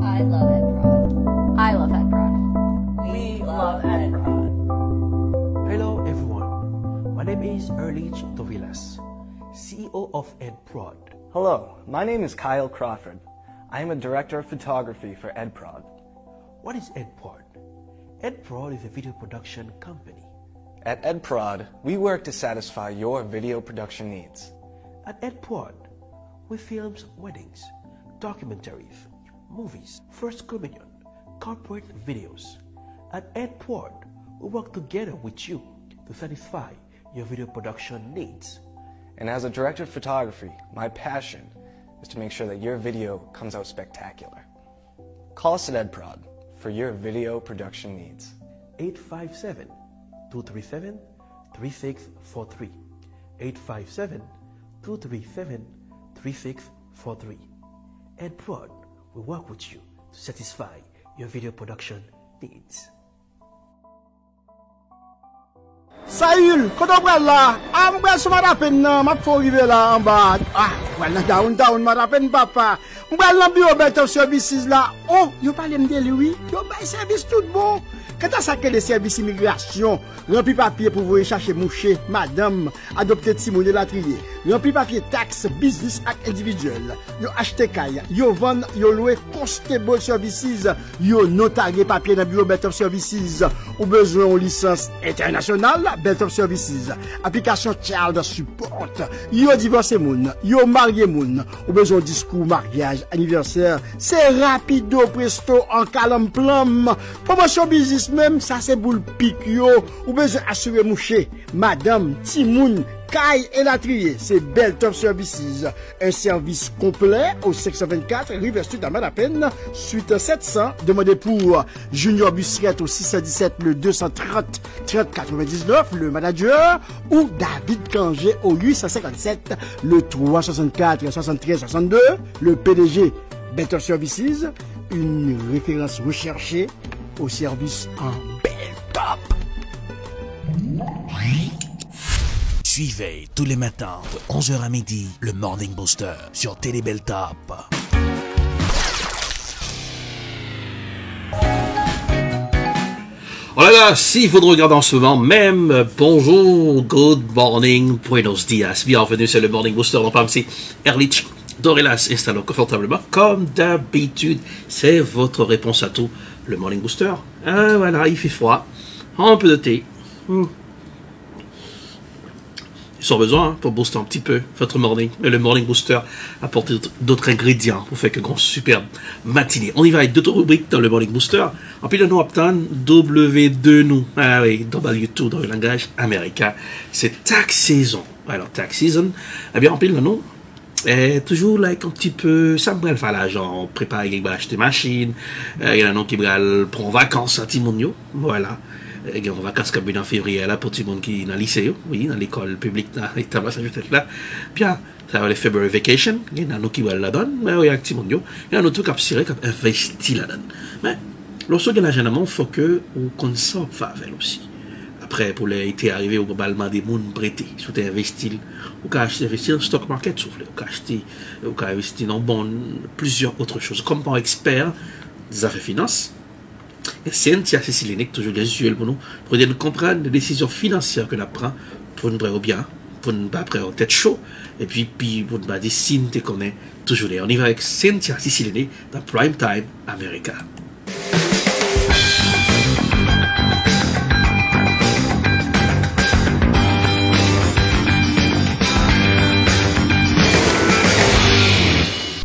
I love EdProd. I love EdProd. We love EdProd. Hello everyone. My name is Erlich Tovilas, CEO of EdProd. Hello, my name is Kyle Crawford. I am a director of photography for EdProd. What is EdProd? EdProd is a video production company. At EdProd, we work to satisfy your video production needs. At EdProd, we film weddings, documentaries, movies, First Communion, corporate videos. At EdProd, we work together with you to satisfy your video production needs. And as a director of photography, my passion is to make sure that your video comes out spectacular. Call us at EdProd for your video production needs. 857-237-3643. 857-237-3643. EdProd will work with you to satisfy your video production needs. Saül, quand on prend là, on prend ce matin, ma faut arriver là en bas. Ah, voilà, down, matin, papa. On prend l'ambiance Better Services là. Oh, yo parle de lui, yo bail service tout bon. Quand on sac les services immigration, rempli papier pour vous chercher moucher, madame, adopter Timon de la trier. Rempli papier taxe, business ak individuel. Yo acheter caille, yo vendre, yo louer constable services, yo notarier papier dans bureau Better Services. Ou besoin de licence internationale, Better Services. Application child support. Yo divorcé moun, yo marié moun. Ou besoin de discours mariage, anniversaire. C'est rapido presto en calme plum. Promotion business même, ça c'est boule pique yo. Ou besoin assurer mouché, madame, Timoun, Caille et la trier, c'est Beltop Services. Un service complet au 624 River Sud à Malapenne, suite 700. Demandez pour Junior Busquet au 617 le 230 30 99, le manager, ou David Kangé au 857 le 364 73 62, le PDG Beltop Services, une référence recherchée au service en Beltop. Suivez tous les matins de 11h à midi le Morning Booster sur Télé Beltop. Oh là là, si vous nous regardez en ce moment même, bonjour, good morning, buenos dias, bienvenue sur le Morning Booster. Donc, c'est Erlich Dorelas, installons confortablement. Comme d'habitude, c'est votre réponse à tout, le Morning Booster. Ah, voilà, il fait froid, un peu de thé. Ils ont besoin pour booster un petit peu votre morning. Mais le Morning Booster apporte d'autres ingrédients pour faire que grand superbe matinée. On y va avec d'autres rubriques dans le Morning Booster. En plus, nous obtenons W2 nous. Ah oui, W2 dans le langage américain. C'est tax season. Alors, tax season, eh bien, en plus, nous, toujours like un petit peu, ça me brûle faire l'argent, préparer, acheter machine. Il y en a qui brûlent prendre vacances à Timonio. Voilà. Et on va casser en février là pour tout le monde qui est dans le lycée, oui, dans l'école publique, dans l'État Massachusetts là. Bien, ça va les February Vacation, il y en a nous qui vont là-dedans, mais il y a des monde, il y a un autre qui a investi là-dedans. Mais lorsque vous avez l'argent, il faut que vous consommez avec aussi. Après, pour les été arrivé, vous pouvez demander des gens prêtés. Si vous avez investi, vous pouvez investir dans le stock market, vous pouvez investir dans plusieurs autres choses. Comme par expert des affaires finances, et Cynthia Céciline, toujours usuel pour nous, pour nous comprendre les décisions financières que nous prenons pour nous prendre bien, pour nous pas prendre tête chaud, et puis pour nous dire si nous connaissons toujours les. On y va avec Cynthia Céciline dans Prime Time America.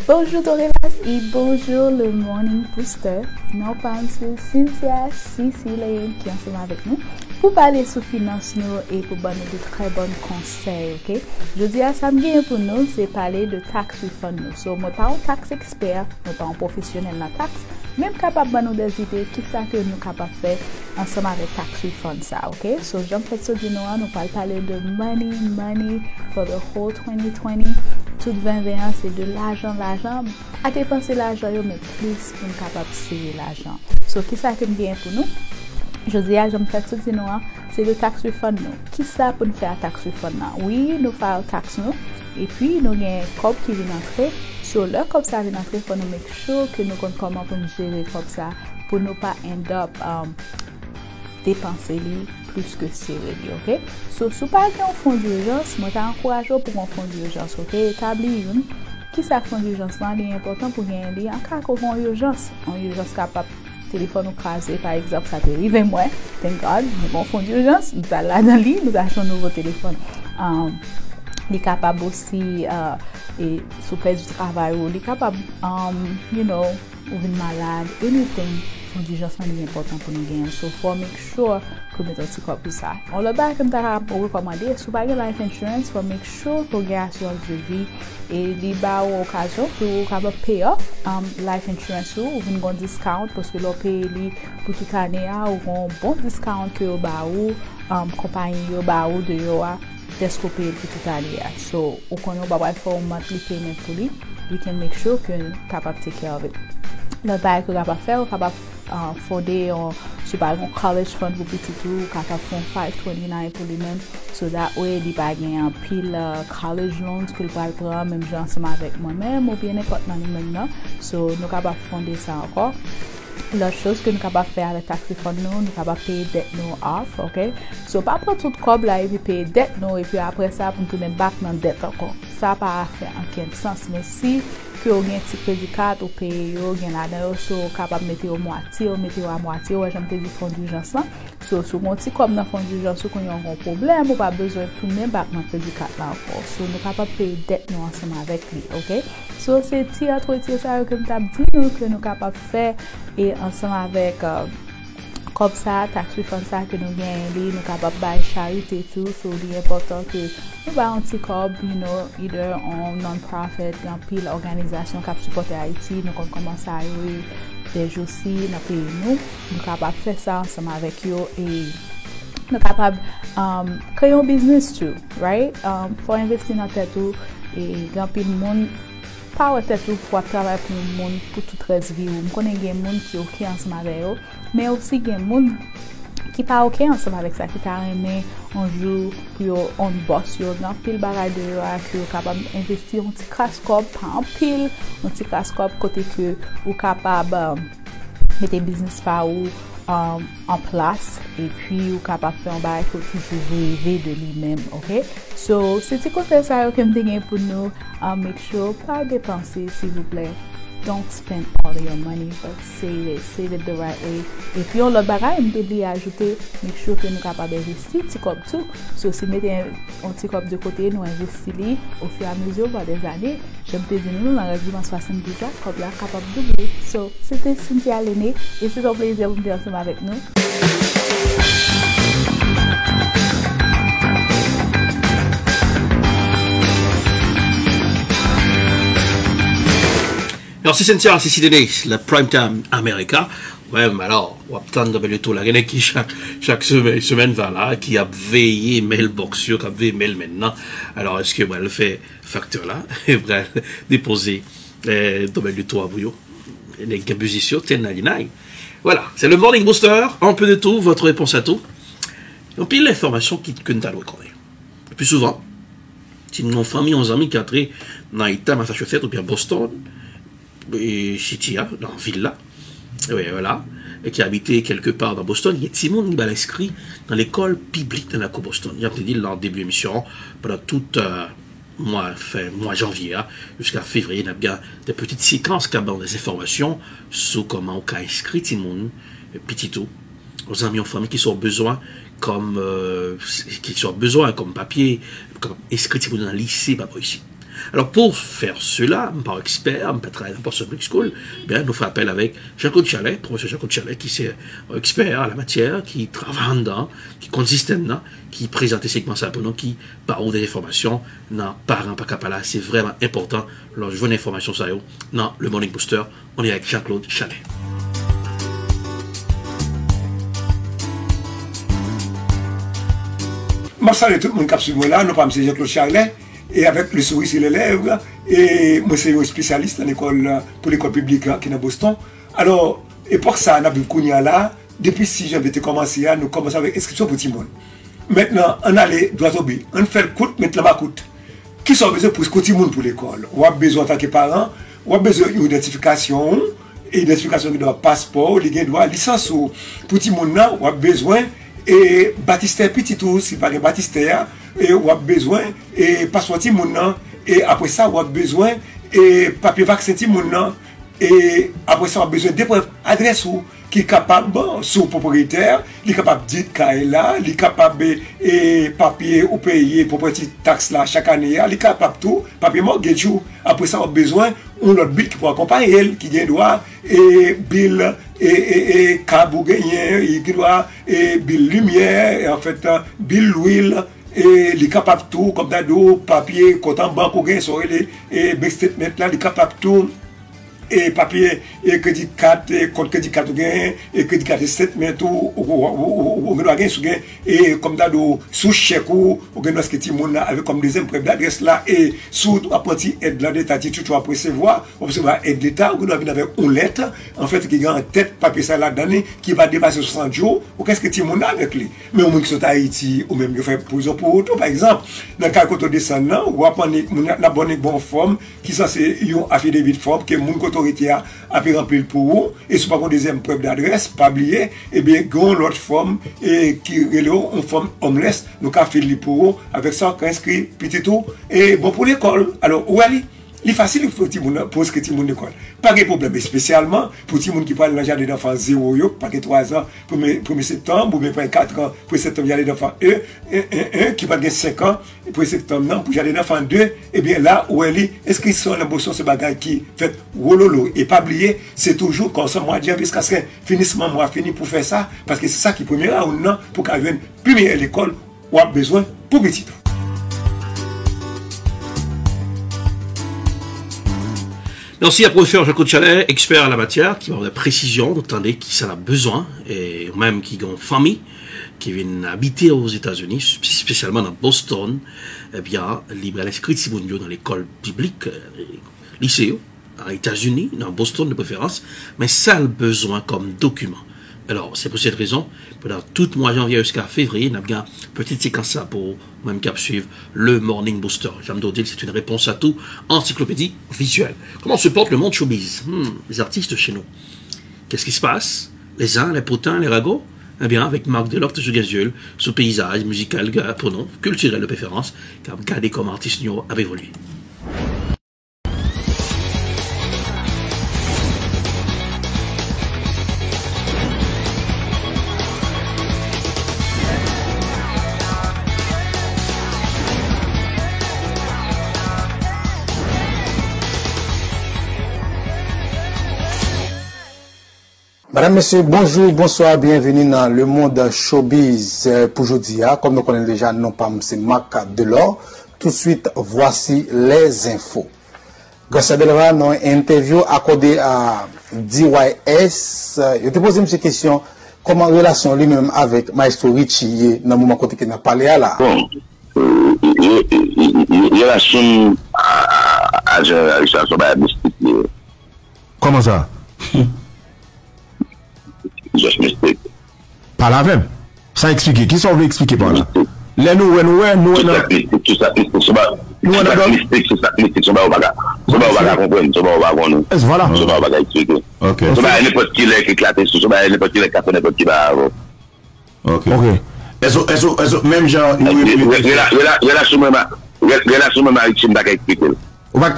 Bonjour Dorélas et bonjour le Morning Booster. Nous parlons de Cynthia Céciline qui est ensemble avec nous pour parler sur finance nous et pour donner de très bons conseils. Ok? Je dis à ça bien pour nous, c'est parler de tax refund nous. So, moi pas un tax expert, moi pas un professionnel dans la taxe, même capable de nous des idées qui ça que nous capable faire ensemble avec tax refund ça. Ok? So, j'en fais ça du nous parler de money for the whole 2020. Tout 2021, c'est de l'argent. À dépenser l'argent, mais plus pour nous capable de serrer l'argent. So, qui ça que nous bien pour nous? Je dis à j'aime faire tout de nous, c'est le tax refund nous. Qui ça pour nous faire tax refund nous? Oui, nous faisons tax nous. Et puis, nous avons un cop qui vient entrer. Sur le cop ça vient entrer, il faut nous make sure que nous connaissons comment pour nous gérer comme ça, pour ne pas end up dépenser plus que serré, ok? So, si vous avez un fonds d'urgence, moi t'encourage pour un fonds d'urgence, ok? Établir une. Qui ça fonds d'urgence là, c'est important pour gagner en cas qu'on a une urgence capable téléphone ou crasé par exemple, ça t'arrive et moi, thank God, nous avons un fonds d'urgence, nous allons là dans l'île, nous achetons un nouveau téléphone. Il est capable aussi et sous perte du travail ou il est capable you know, ou une malade, anything. Fonds d'urgence est important pour nous gagner. So, faut make sure que nous mettons un petit coup pour ça. On le bat comme tu as recommandé. Si vous avez life insurance, faut make sure que vous avez assurance de vie et les bas aux occasions que vous avez pay off life insurance ou vous avez un discount parce que vous payez pour toute l'année ou un bon discount que vous avez compagnie vous avez de descoper pour toute l'année. So, vous connaissez pas faire un monthly payment pour lui. You can make sure que vous êtes capable de take care of it. Le bail que vous avez fait, vous avez fondé un college fund pour petit tout, vous avez fait 529 pour lui-même. So that way, il va gagner un pile college loans que vous allez prendre, même ensemble avec moi-même, ou bien n'importe quoi maintenant. So, nous avons fondé ça encore. L'autre chose que nous sommes capables de faire avec tax refund, nous sommes capables de payer dette nous off, ok? So, pas prendre tout le cob là et puis payer dette nous, et puis après ça, pour nous tourner back dans dette encore. Ça n'a pas fait aucun sens. Mais si que vous avez un petit crédit card, vous payez, vous avez là-dedans, vous êtes capable de mettre au moitié, ou mettre à moitié, ou j'aime te dire fonds d'urgence là. So, si vous avez un petit cob dans le fonds d'urgence, vous avez un problème, vous n'avez pas besoin de tourner back dans le crédit card là encore. So, nous sommes capables de payer dette nous ensemble avec lui, ok? So, c'est ça que nous avons dit, que nous sommes capables de faire et ensemble avec comme ça, tax refund ça que nous gagnons, nous sommes capables de faire charité et tout. So, il est important que nous avons un petit cob, you know, either en non-profit, dans pile organisation qui supporte Haïti, nous commençons à arriver des jours ci, dans le pays nous sommes capables de faire ça ensemble avec eux et nous sommes capables de créer un business too, right? Faut investir dans tête tout et dans pile monde. Pas peut-être pour travailler pour le monde pour toute la vie. Je connais des gens qui sont OK ensemble avec eux, mais aussi des gens qui ne sont pas OK ensemble avec ça, qui t'a aimé un jour pour un boss, dans pile bagage de qui est capable d'investir un petit casse-cob, pas un pile, un petit casse-cob côté que vous capable de mettre business par où en place et puis vous capable de faire un bagage que toujours rêver de lui-même, ok? So, c'est ce qu'on fait ça que je pour nous, make sure pas dépenser s'il vous plaît. Don't spend all your money, but save it the right way. Et puis on le bagage, on peut ajouter, make sure que nous sommes capables d'investir petit comme tout. So, si mettez un petit comme de côté, nous investissons au fur et à mesure par des années. J'aime te dire nous dans le 72 ans, comme là capable de doubler. So, c'était Cynthia Lenné et c'est un plaisir de vous être ensemble avec nous. Alors, c'est Cynthia Céciline, la Prime Time America. Ouais, mais alors, on va attendre de tout là. Il y en a qui chaque semaine va là, qui a veillé mailbox, qui a veillé mail maintenant. Alors, est-ce que le fait facteur là, et va déposer de tout à vous? Les gabusitions, voilà, c'est le Morning Booster, un peu de tout, votre réponse à tout. Et puis l'information qui que nous allons connaître. Le plus souvent, si nous avons famille, nos amis qui ont entré dans l'État, Massachusetts ou bien Boston, et City, dans la ville là, et voilà, et qui habitait quelque part dans Boston, il y a des gens qui sont inscrits dans l'école publique de la Boston. Il y a dit dans le début de l'émission, pendant tout mois janvier jusqu'à février, il y a bien des petites séquences qui abordent des informations sur comment on a inscrit les gens, petit tout, aux amis en famille qui sont besoin comme papier, comme inscrit dans le lycée, pas ici. Alors pour faire cela, par expert, par travailler dans le public school, bien nous fait appel avec Jean-Claude Chalet, professeur Jean-Claude Chalet, qui est expert à la matière, qui travaille dedans, qui consiste dedans, qui présente segments ça pour nous, qui parle des informations, non, parents pas capable, c'est vraiment important. Alors je veux une information ça, non, le Morning Booster, on est avec Jean-Claude Chalet. Moi, salut tout le monde qui a suivi là, nous sommes Jean-Claude Chalet. Et avec le sourire sur les lèvres, et moi c'est un spécialiste en école, pour l'école publique qui est à Boston. Alors, et pour ça, on a vu là, depuis 6 janvier, commencé, nous commençons avec inscription pour tout le monde. Maintenant, on allait droit au but, on fait le coût, maintenant ma coûte. Qui sont besoin pour tout le monde pour l'école? On a besoin en tant que parent, on a besoin d'une identification qui doit passeport, il doit licence pour tout le monde, on a besoin et baptistère petit tout, si pas de baptistère, et on a besoin et passeport ti moun nan, et après ça on a besoin et papier vaccin ti moun nan, et après ça on a besoin de preuves adresse ou qui est capable sur propriétaire, il est capable de dire là, il est capable et papier ou payer propriété taxe là chaque année, il est capable tout, papier mortgage. Après ça on a besoin un autre bill qui peut accompagner elle, qui a droit et bill et câble gagné, qui doit et bill lumière, et en fait bill l'huile. Et il est capable tout, comme d'ado, papier, compte en banque ou gain, sur les bank statement là, il est capable tout, et papier, et crédit carte, et compte crédit carte ou gain, et crédit carte statement tout, ou gain gain sous gain, et comme d'ado, sous chèque ou gain ce que tu monde là, avec comme deuxième preuve d'adresse là, et sous apprenti aide là d'État, tu dois recevoir aide d'État, ou avec une lettre, en fait, qui a en tête papier ça là d'année, qui va dépasser 60 jours, ou qu'est-ce que tu monde avec lui. Mais au moins qui sont à Haïti, ou même qui fait prison pour auto, par exemple, dans le cas quand on descend là, on va prendre la bonne forme, qui sont une affidavit forme, que mon autorité a pu remplir pour vous, et si pas une deuxième preuve d'adresse, pas oublier, et bien, on l'autre forme, et qui est une forme homeless, nous avons fait pour vous, avec ça, qu'on inscrit petit tout, et bon pour l'école. Alors, où aller? Il est facile pour les gens pour inscrire les gens l'école. Pas de problème, spécialement pour les gens qui parlent dans le jardin d'enfants 0, pas de 3 ans, 1er septembre, ou bien pas 4 ans, pour septembre, jardin d'enfants 1, qui parle de 5 ans, pour septembre, non, pour jardin d'enfants 2, et bien là, où elle est, inscription, l'embauche, ce bagage qui fait wololo, et pas oublier, c'est toujours comme ça, moi, je dis, jusqu'à ce que finissement, moi, fini pour faire ça, parce que c'est ça qui est premier ou non, pour qu'elle vienne plus à l'école, ou a besoin pour petit. Merci à professeur Jean-Claude Chalet, expert à la matière, qui a des précisions, entendez qui ça a besoin, et même qui ont une famille, qui viennent habiter aux États-Unis, spécialement dans Boston, eh bien, libre à l'inscrit dans l'école publique, lycée, aux États-Unis, dans Boston de préférence, mais ça a besoin comme document. Alors, c'est pour cette raison, pendant tout le mois de janvier jusqu'à février, on a bien une petite séquence pour même cap suivre le Morning Booster. J'aime dire que c'est une réponse à tout, encyclopédie visuelle. Comment se porte le monde showbiz? Les artistes chez nous. Qu'est-ce qui se passe? Les uns, les potins, les ragots? Eh bien, avec Marc Delorte sur Gazuel, sur paysage, musical, pour nous, culturel de préférence, car regardez comment artistes nous avaient évolué. Madame, Monsieur, bonjour, bonsoir, bienvenue dans le monde showbiz pour aujourd'hui. Comme nous connaissons déjà, non pas c'est Marc Delorte. Tout de suite, voici les infos. Grâce à Delva, dans une interview accordée à DYS, je te pose une question. Comment relation lui-même avec Maestro Richie dans le moment où il a parlé à là? Bon, relation à Richard Soba mystique. Comment ça? Juste mystique. Pas la même. Ça explique. Qui sont veut expliquer par là? Les nous, tout ça mystique, nous on a mystique, c'est ça mystique, Soba Obaga. Soba Obaga comprendre, Soba Obaga comprendre. Voilà. Soba Obaga expliquer. Ok. Soba n'importe qui est éclaté, Soba n'importe qui est café, n'importe qui va. Ok. Est-ce même genre relation même avec Chimba qui explique. On va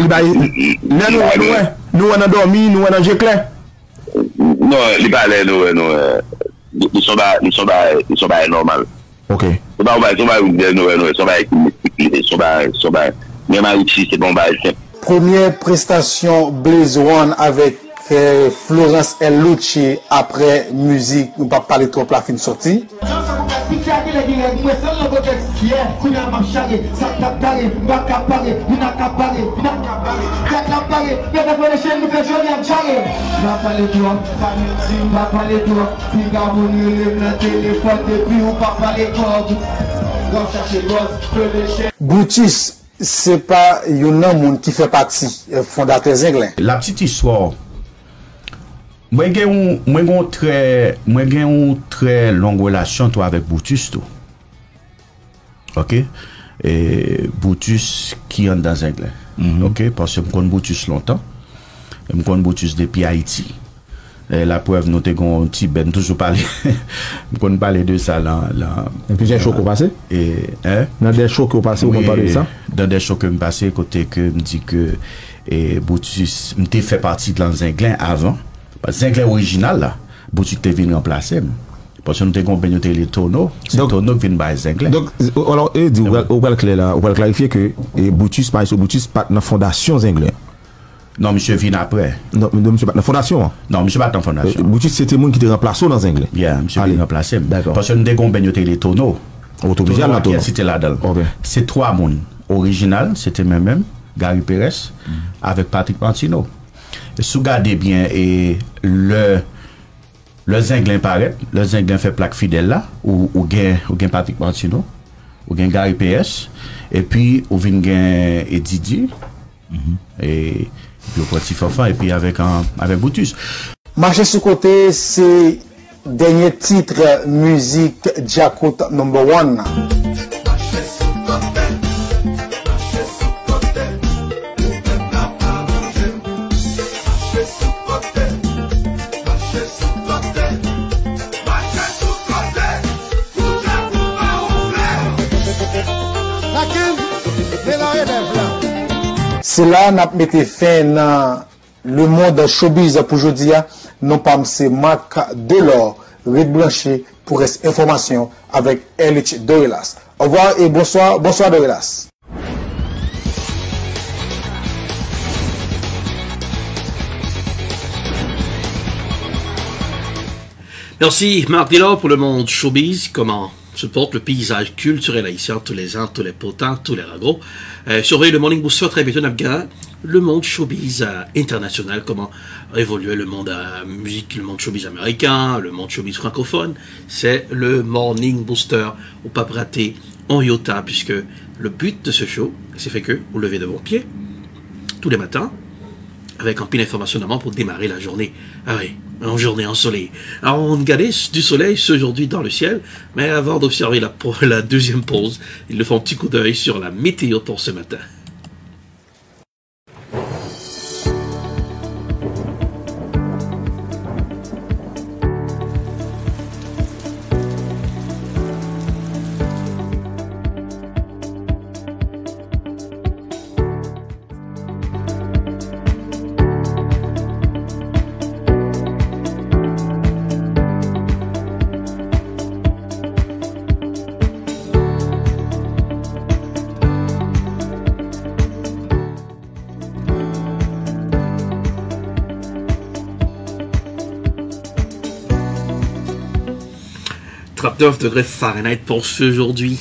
nous on a dormi, nous on a giclé. Non, les balais ils sont pas normal. OK. C'est pas Première prestation Blaze One avec Florence El Lucci après musique, nous pas parler trop la fin sortie. Boutis, c'est pas un homme qui fait partie fondateur Zinglin. La petite histoire. Moi j'ai une très longue relation toi avec Boutus tout. OK? Et Boutus qui est dans Zinglin. OK, parce que je connais Boutus longtemps. Je connais Boutus depuis Haïti. Et la preuve nous avons un petit ben toujours parler. Je connais parler de ça là. Et puis j'ai un choc au passé. Et dans des chocs au passé, on parle de ça. Dans des chocs au passé côté que me dit que Boutus m'était fait partie de Zinglin avant. Zinglin original là, Boutus était venu remplacer. Parce que nous avons compagnoté les tonneaux, c'est les tonneaux qui viennent par Zinglin. Donc, alors, on va clarifier que Boutus, pas dans la fondation Zinglin. Non, monsieur vient après. Non, monsieur pas dans la fondation. Non, monsieur pas dans la fondation. Boutus, c'était le monde qui était remplacé dans Zinglin. Bien, monsieur vient remplacer. D'accord. Parce que nous avons compagnoté les tonneaux. C'était là-dedans. C'est trois mondes. Original, c'était même, Gary Perez, avec Patrick Pantino. Si vous regardez bien, et le Zinglin paraît, le Zinglin fait plaque fidèle là, ou gain Patrick Pantino, ou gain Gary PS, et puis ou vient gain Didi, et puis au petit Fafan, et puis avec Boutus. Marcher sur côté, c'est dernier titre musique Jackot #1. C'est là qu'on a mis fin dans le monde showbiz pour aujourd'hui. Non pas c'est Marc Delors, Red Blanchet pour reste information avec Elich Dorelas. Au revoir et bonsoir Dorelas. Merci Marc Delors pour le monde showbiz. Comment se porte le paysage culturel haïtien tous les ans, tous les potins, tous les ragots. Surveillez le Morning Booster très bientôt, le monde showbiz international, comment évoluer le monde musique, le monde showbiz américain, le monde showbiz francophone. C'est le Morning Booster, ou pas rater en iota, puisque le but de ce show, c'est fait que vous levez de bon pied tous les matins, avec un pile d'informations notamment pour démarrer la journée. Ah oui, une journée ensoleillée. Alors on regardait du soleil aujourd'hui dans le ciel, mais avant d'observer la deuxième pause, ils le font un petit coup d'œil sur la météo pour ce matin. 39 degrés Fahrenheit pour ce aujourd'hui.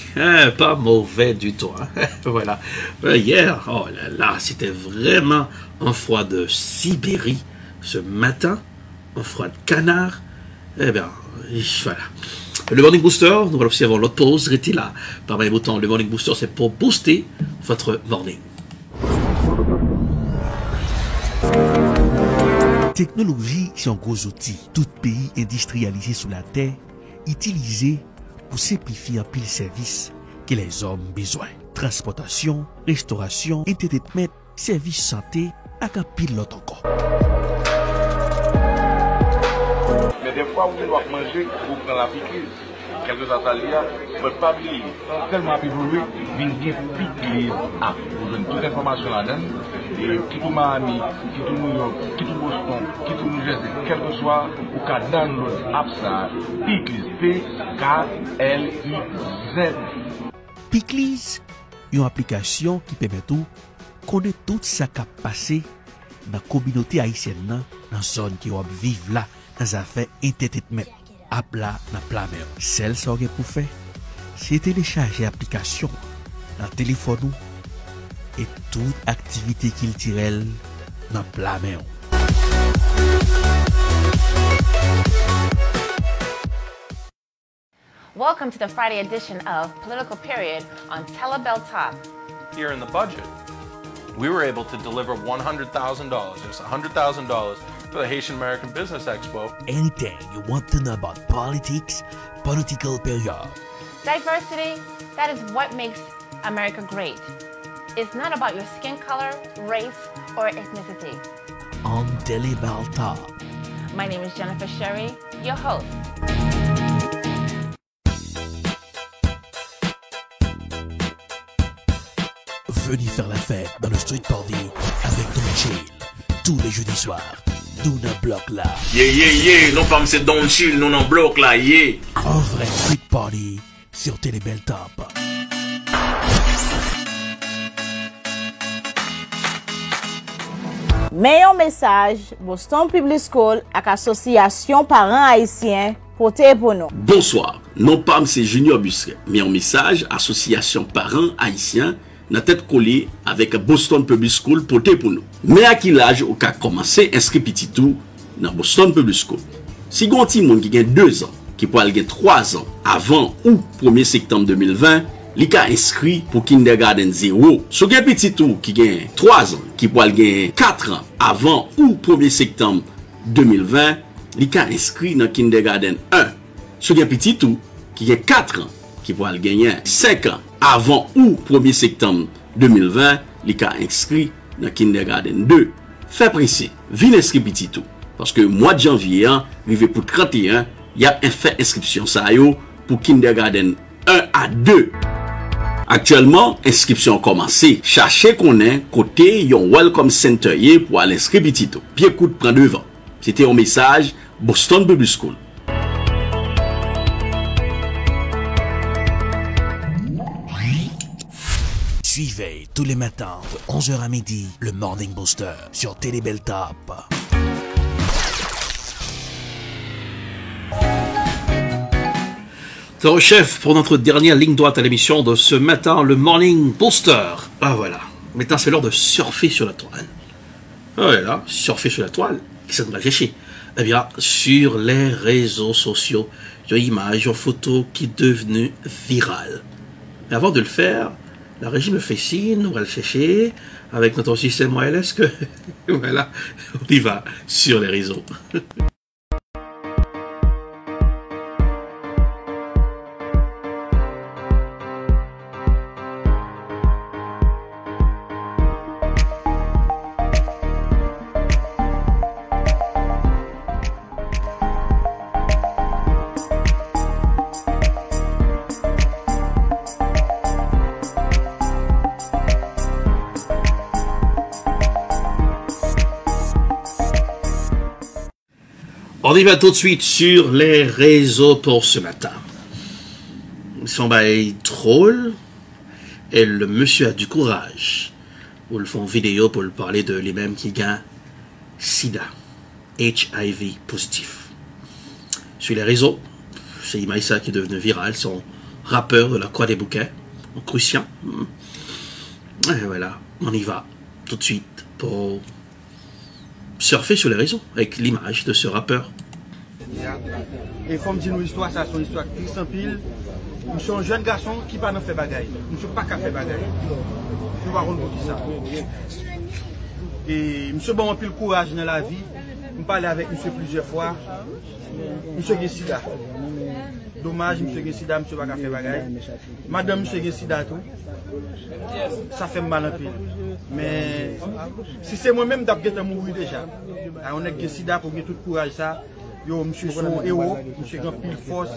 Pas mauvais du tout. Hein. Voilà. Hier, oh là là, c'était vraiment un froid de Sibérie. Ce matin, un froid de canard. Eh bien, voilà. Le Morning Booster, nous allons aussi avoir l'autre pause. Restez là. Par même temps, le Morning Booster, c'est pour booster votre morning. Technologie, c'est un gros outil. Tout pays industrialisé sur la terre, utilisé pour simplifier un pile service que les hommes besoin. Transportation, restauration, entertainment, service santé, et un pile l'autre encore. Mais des fois, vous devez manger, vous prenez la piqûre. Quelques ateliers, vous ne pouvez pas oublier. Tellement plus vous venez piquer à vous donner toute l'information là-dedans. Et qui tout Miami, qui tout New York, qui tout Boston, qui tout New Jersey, quel que soit, vous pouvez download l'app ça, Pickliz, P-K-L-I-Z. Pickliz, une application qui permet de connaître tout ce qui a passé dans la communauté haïtienne, dans la zone qui vivent là, dans les affaires entertainment. App là, dans la mer. Celle ça pour faire, c'est télécharger l'application dans le téléphone et toute activité qu'il tire dans la mer. Welcome to the Friday edition of Political Period on Telebel Top. Here in the budget, we were able to deliver $100,000, just $100,000 for the Haitian American Business Expo. Anything you want to know about politics, Political Period. Diversity, that is what makes America great. It's not about your skin color, race, or ethnicity. On Telebel Top. My name is Jennifer Sherry, your host. Venez faire la fête dans le Street Party avec Don Chill. Tous les jeudis soirs, nous n'en bloc là. Non pas c'est Don Chill, nous n'en bloc là, Un vrai Street Party sur Telebel Top. Meilleur message, Boston Public School avec Association Parents Haïtiens porté pour nous. Bonsoir, non pas c'est Junior Busquet, mais un message Association Parents Haïtiens na tête collée avec Boston Public School porté pour nous. Mais à quel âge ou qu'a commencé inscrit petit tout dans Boston Public School? Si gon ti moun qui a 2 ans, qui peut aller 3 ans avant ou 1er septembre 2020, li ka inscrit pour kindergarten 0. Si gen petit tout qui a 3 ans, qui peut aller 4 ans avant ou 1er septembre 2020, li ka inscrit dans kindergarten 1. Si gen petit tout qui a 4 ans, qui peut aller gagner 5 ans avant ou 1er septembre 2020, li ka inscrit dans kindergarten 2. Fait précis, vin inscrit petit tout. Parce que mois de janvier, arrivé pour 31, il y a un fait inscription ça yo pour kindergarten 1 à 2. Actuellement, inscription a commencé. Cherchez qu'on est côté yon welcome center pour aller inscrire petit tout. Puis écoute, prend devant. C'était un message Boston Public School. Suivez tous les matins de 11h à midi le Morning Booster sur Telebel Top. Alors, chef, pour notre dernière ligne droite à l'émission de ce matin, le Morning Booster. Ah voilà, maintenant c'est l'heure de surfer sur la toile. Voilà, surfer sur la toile, qui ça nous va chercher? Eh bien, sur les réseaux sociaux, il y a une image, une photo qui est devenue virale. Mais avant de le faire, la régie me fait signe, on va le chercher avec notre système wireless que voilà, on y va sur les réseaux. On y va tout de suite sur les réseaux pour ce matin. Ils sont drôles et le monsieur a du courage. Ou le font vidéo pour le parler de lui-même qui gagne SIDA, HIV positif. Sur les réseaux, c'est Imaïsa qui est devenu viral, son rappeur de la Croix des Bouquets, en Crucien. Et voilà, on y va tout de suite pour surfer sur les réseaux avec l'image de ce rappeur. Et comme dit nous l'histoire, ça c'est une histoire triste en pile. Je suis un jeune garçon qui n'a pas fait bagaille. Je ne suis pas qu'à faire bagaille. Je ne vais pas rendre ça. Et je suis bon un peu le courage dans la vie. Je parle avec monsieur plusieurs fois. Monsieur Gessida. Dommage, monsieur Gessida, monsieur pas qu'à faire bagaille. Madame monsieur Gessida tout. Ça fait mal un peu. Mais si c'est moi-même d'abord à mourir déjà. On est Gessida pour gagner tout le courage ça. Yo, monsieur son héros, monsieur grand pile force,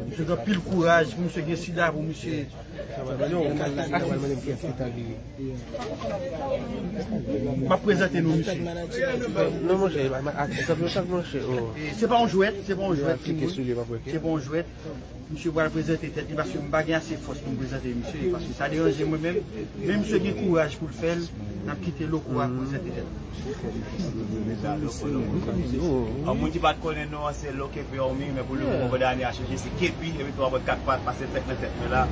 monsieur grand pile courage, monsieur Gessida pour monsieur. Ma présenter nous monsieur. Non mon cher, c'est pas un jouet, c'est pas un jouet. C'est pas un jouet. Monsieur va présenter tête parce que je pas assez force pour me présenter monsieur parce que ça dérange moi-même. Même monsieur qui courage pour le faire, n'a quitté le courage pour présenter tête. On ne dit pas qu'on est c'est le Képi mais pour le moment, dernier à chercher, c'est Képi, et puis on va 4 pattes passer tête là.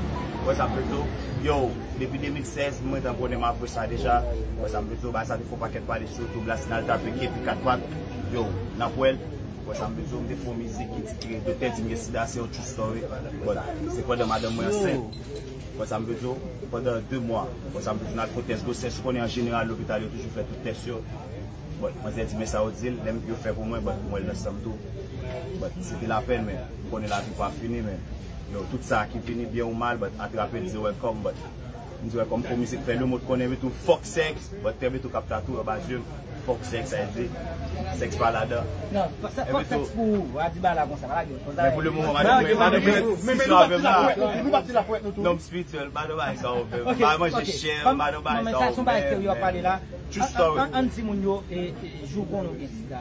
Ça plutôt, yo, depuis 2016, moi, je connais ma voix ça déjà. Ça plutôt, ça ne faut pas qu'elle parle sur tout, là, sinon, taper Képi 4 pattes. Yo, Napoel, ça plutôt, des faux musiques qui tirent de tête, c'est une true story. Voilà, c'est quoi de madame moi enceinte. Ça plutôt, pendant 2 mois, ça plutôt, notre prothèse grossesse, je connais en général l'hôpital, il a toujours fait tout test sur. Moi, j'ai dit, mais ça, je l'aime bien faire pour moi, moi, je le sens tout. C'était la peine, mais on est la vie pas finie, mais tout ça qui finit bien ou mal, attraper le welcome, comme pour musique, faire le mot qu'on aime tout, fuck sex, mais tu tout capte tout, fuck sex, ça veut dire, sexe pas là-dedans. Non, fuck sex pour vous, on va dire là, bon, ça va là. Mais pour le moment, non, spirituel, madame, ça va, moi j'ai cher, madame, ça va. Non, mais ça, son bail que vous parlez là, un petit monde, joue qu'on nous décide,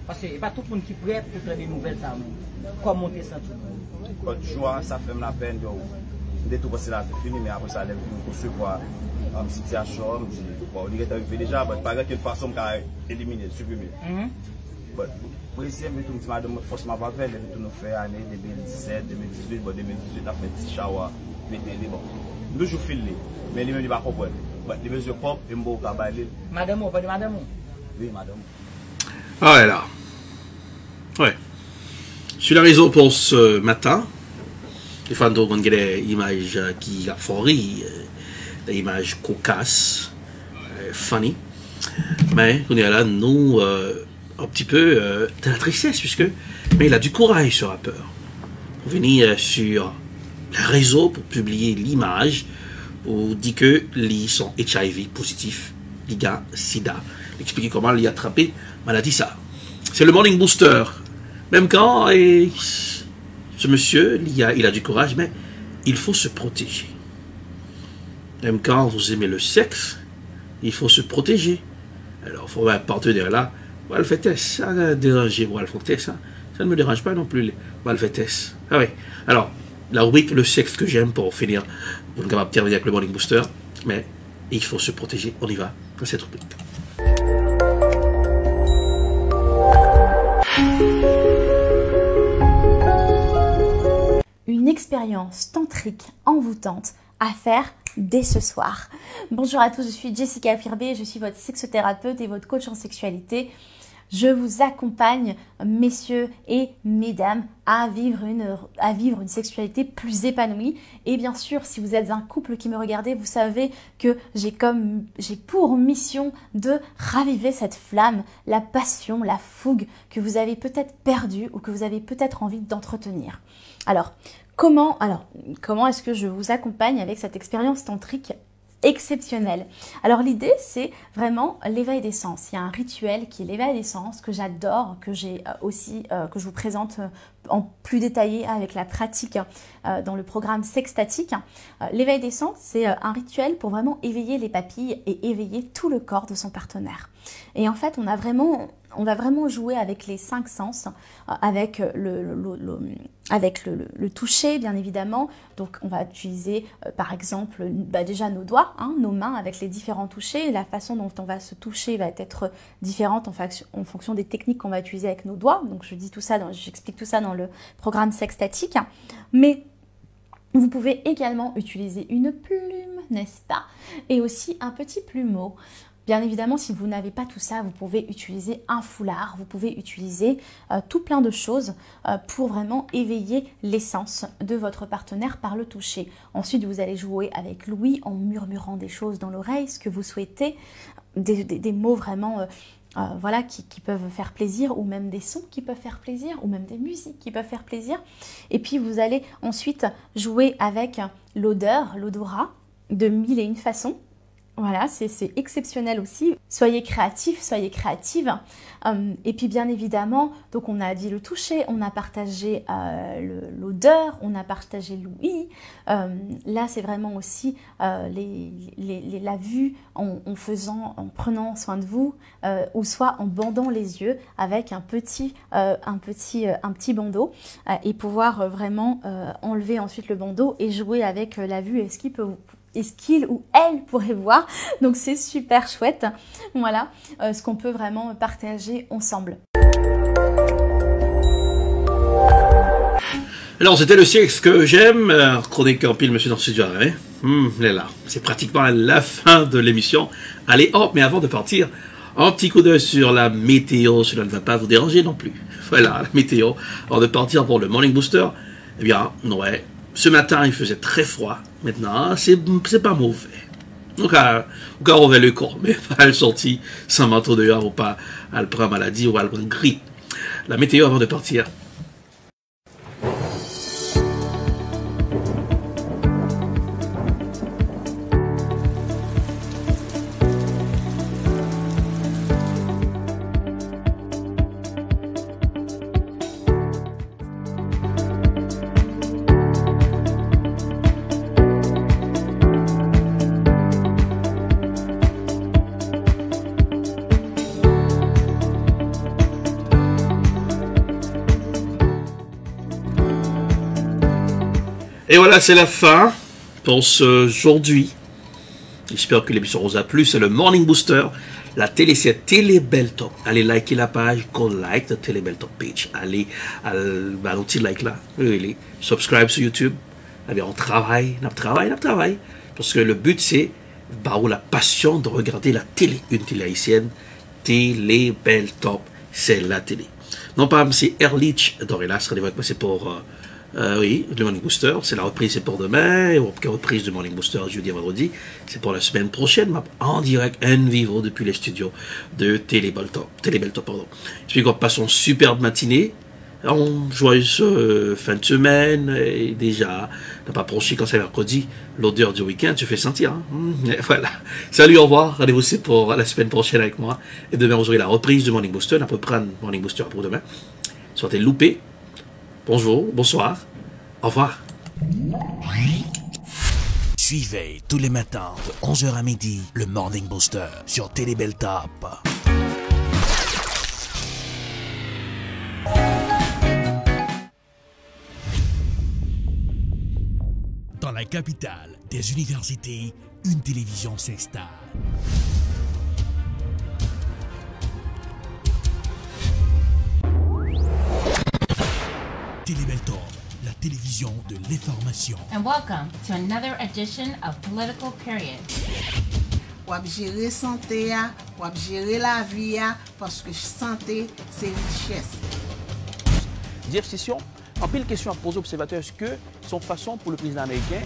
parce que pas tout le monde qui est prêt pour faire des nouvelles, ça, comment monter ça tout. Quand joie, ça fait la peine, dès tout passer la vie finie, mais après ça, je vais concevoir une situation, bon, on est arrivé déjà, mais pas de quelle façon qu'on a éliminé, supprimé. Pour essayer de tout madame, forcément pas faire, tout nous fait année 2017, 2018, bon 2018 on a fait petit shower, mettez les bon. Nous je file mais les mêmes pas comprendre. Les mesures propres et m'bo ka baler. Madame, on pas de madame. Oui, madame. Ah ouais là. Ouais. Sur la raison pour ce matin, les fans ont des images qui a forri, des images cocasses, funny. Mais on est là, nous, un petit peu de la tristesse, mais il a du courage, ce rappeur, pour venir sur les réseaux pour publier l'image où dit que ils sont HIV positifs, les gars sida, expliquer comment il a attrapé maladie ça. C'est le Morning Booster. Même quand ce monsieur, il a du courage, mais il faut se protéger. Même quand vous aimez le sexe, il faut se protéger. Alors, il faut un partenaire là. Voilà, le fait test, ça a dérangé. Voilà, le fait test, ça ne me dérange pas non plus. Voilà, le fait test. Ah oui. Alors, la rubrique, le sexe que j'aime pour finir, on est capable de terminer avec le Morning Booster, mais il faut se protéger. On y va dans cette rubrique. Une expérience tantrique envoûtante à faire dès ce soir. Bonjour à tous, je suis Jessica Firbé, je suis votre sexothérapeute et votre coach en sexualité. Je vous accompagne, messieurs et mesdames, à vivre une sexualité plus épanouie. Et bien sûr, si vous êtes un couple qui me regardez, vous savez que j'ai pour mission de raviver cette flamme, la passion, la fougue que vous avez peut-être perdue ou que vous avez peut-être envie d'entretenir. Alors, comment est-ce que je vous accompagne avec cette expérience tantrique exceptionnelle? Alors l'idée, c'est vraiment l'éveil des sens. Il y a un rituel qui est l'éveil des sens que j'adore, que j'ai aussi, que je vous présente en plus détaillé avec la pratique dans le programme Sextatique. L'éveil des sens, c'est un rituel pour vraiment éveiller les papilles et éveiller tout le corps de son partenaire. Et en fait, on va vraiment jouer avec les 5 sens, avec le toucher, bien évidemment. Donc, on va utiliser, par exemple, déjà nos doigts, nos mains avec les différents touchés. La façon dont on va se toucher va être différente en fonction des techniques qu'on va utiliser avec nos doigts. Donc, j'explique tout ça dans le programme sextatique. Mais vous pouvez également utiliser une plume, n'est-ce pas? Et aussi un petit plumeau. Bien évidemment, si vous n'avez pas tout ça, vous pouvez utiliser un foulard, vous pouvez utiliser tout plein de choses pour vraiment éveiller l'essence de votre partenaire par le toucher. Ensuite, vous allez jouer avec l'ouïe en murmurant des choses dans l'oreille, ce que vous souhaitez, des mots vraiment voilà, qui peuvent faire plaisir, ou même des sons qui peuvent faire plaisir, ou même des musiques qui peuvent faire plaisir. Et puis, vous allez ensuite jouer avec l'odeur, l'odorat, de mille et une façons. Voilà, c'est exceptionnel aussi. Soyez créatifs, soyez créatives. Et puis bien évidemment, donc on a dit le toucher, on a partagé l'odeur, on a partagé l'ouïe. Là, c'est vraiment aussi la vue en prenant soin de vous, ou soit en bandant les yeux avec un petit bandeau, et pouvoir vraiment enlever ensuite le bandeau et jouer avec la vue et ce qu'il ou elle pourrait voir. Donc c'est super chouette. Voilà ce qu'on peut vraiment partager ensemble. Alors c'était le sexe que j'aime. Chronique en pile, monsieur dans le studio. Là, c'est pratiquement la fin de l'émission. Allez hop, mais avant de partir, un petit coup d'œil sur la météo. Cela ne va pas vous déranger non plus. Voilà, la météo. Avant de partir pour le Morning Booster, eh bien, ouais, ce matin il faisait très froid. Maintenant, c'est pas mauvais. Donc, on aurait le corps, mais pas le sorti sans manteau dehors, ou pas à le prendre maladie, ou à le prendre grippe. La météo avant de partir. Et voilà, c'est la fin pour aujourd'hui. J'espère que l'émission vous a plu. C'est le Morning Booster. La télé, c'est Télé Beltop. Allez liker la page, go like the Télé Beltop page. Allez à l'outil like là. Allez, subscribe sur YouTube. Eh bien, on travaille. Parce que le but, c'est la passion de regarder la télé. Une télé haïtienne. Télé Beltop, c'est la télé. Non pas, c'est Erlich Dorelas. Rendez-vous avec moi, c'est pour... oui, le Morning Booster, c'est la reprise, c'est pour demain, et la reprise du Morning Booster jeudi et vendredi, c'est pour la semaine prochaine, en direct, en vivo, depuis les studios de Télé Beltop, pardon. J'espère qu'on passe une superbe matinée, joyeuse fin de semaine, et déjà, n'a pas approché quand c'est mercredi, l'odeur du week-end, tu fais sentir, hein? Voilà. Salut, au revoir, rendez-vous aussi pour la semaine prochaine avec moi, et demain, vous aurez la reprise du Morning Booster, on peut prendre Morning Booster pour demain, soyez loupé. Bonjour, bonsoir, au revoir. Suivez tous les matins de 11h à midi le Morning Booster sur Télé Beltop. Dans la capitale des universités, une télévision s'installe. Télé Beltop, la télévision de l'information. And welcome to another edition of Political Period. Wap gérer santé, wap gérer la vie, parce que santé, c'est richesse. Jeff Session, en pile question à poser aux observateurs, est-ce que son façon pour le président américain?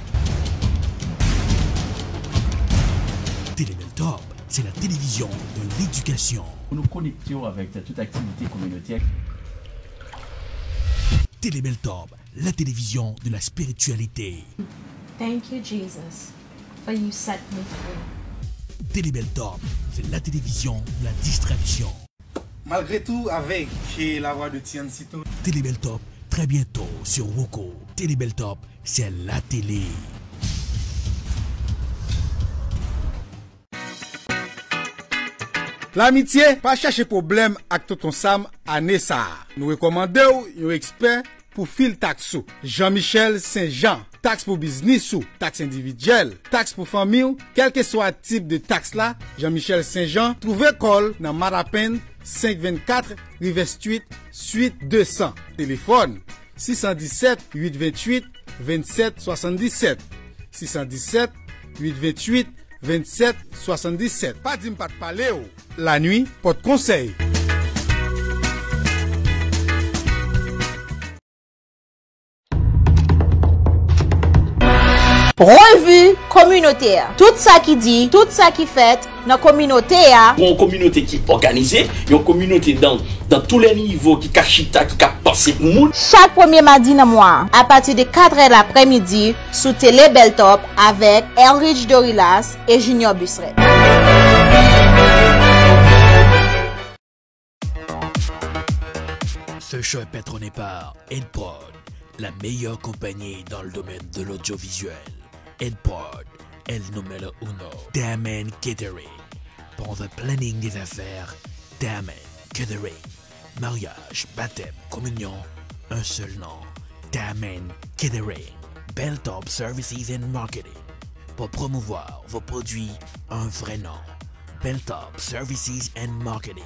Télé Beltop, c'est la télévision de l'éducation. Nous nous connectons avec toute activité communautaire. Télé Beltop, la télévision de la spiritualité. Thank you, Jesus, for you set me free. Télé Beltop, c'est la télévision de la distraction. Malgré tout, avec la voix de Tian Sito. Télé Beltop, très bientôt sur Woko. Télé Beltop, c'est la télé. L'amitié, pas chercher problème avec Tonton Sam à Nessa. Nous recommandons un expert pour fil taxe. Jean-Michel Saint-Jean. Taxe pour business ou taxe individuelle, taxe pour famille, quel que soit le type de taxe là, Jean-Michel Saint-Jean trouve call dans Marapen 524 River Street, suite 200. Téléphone 617-828-2777. 617-828-2777. Pas dim pas de parler. La nuit, pas de conseil. Revue communautaire. Tout ça qui dit, tout ça qui fait dans la communauté. Une communauté qui est organisée, une communauté dans tous les niveaux qui kachita, qui a passé pour monde. Chaque premier mardi dans le mois, à partir de 4h l'après-midi, sous Télé Beltop avec Elrich Dorilas et Junior Busseret. Ce show est patronné par Edprod, la meilleure compagnie dans le domaine de l'audiovisuel. Edprod, el numéro uno. Damen Catering, pour le planning des affaires. Damen Catering, mariage, baptême, communion, un seul nom. Damen Catering, Beltop Services and Marketing, pour promouvoir vos produits, un vrai nom. Beltop Services and Marketing.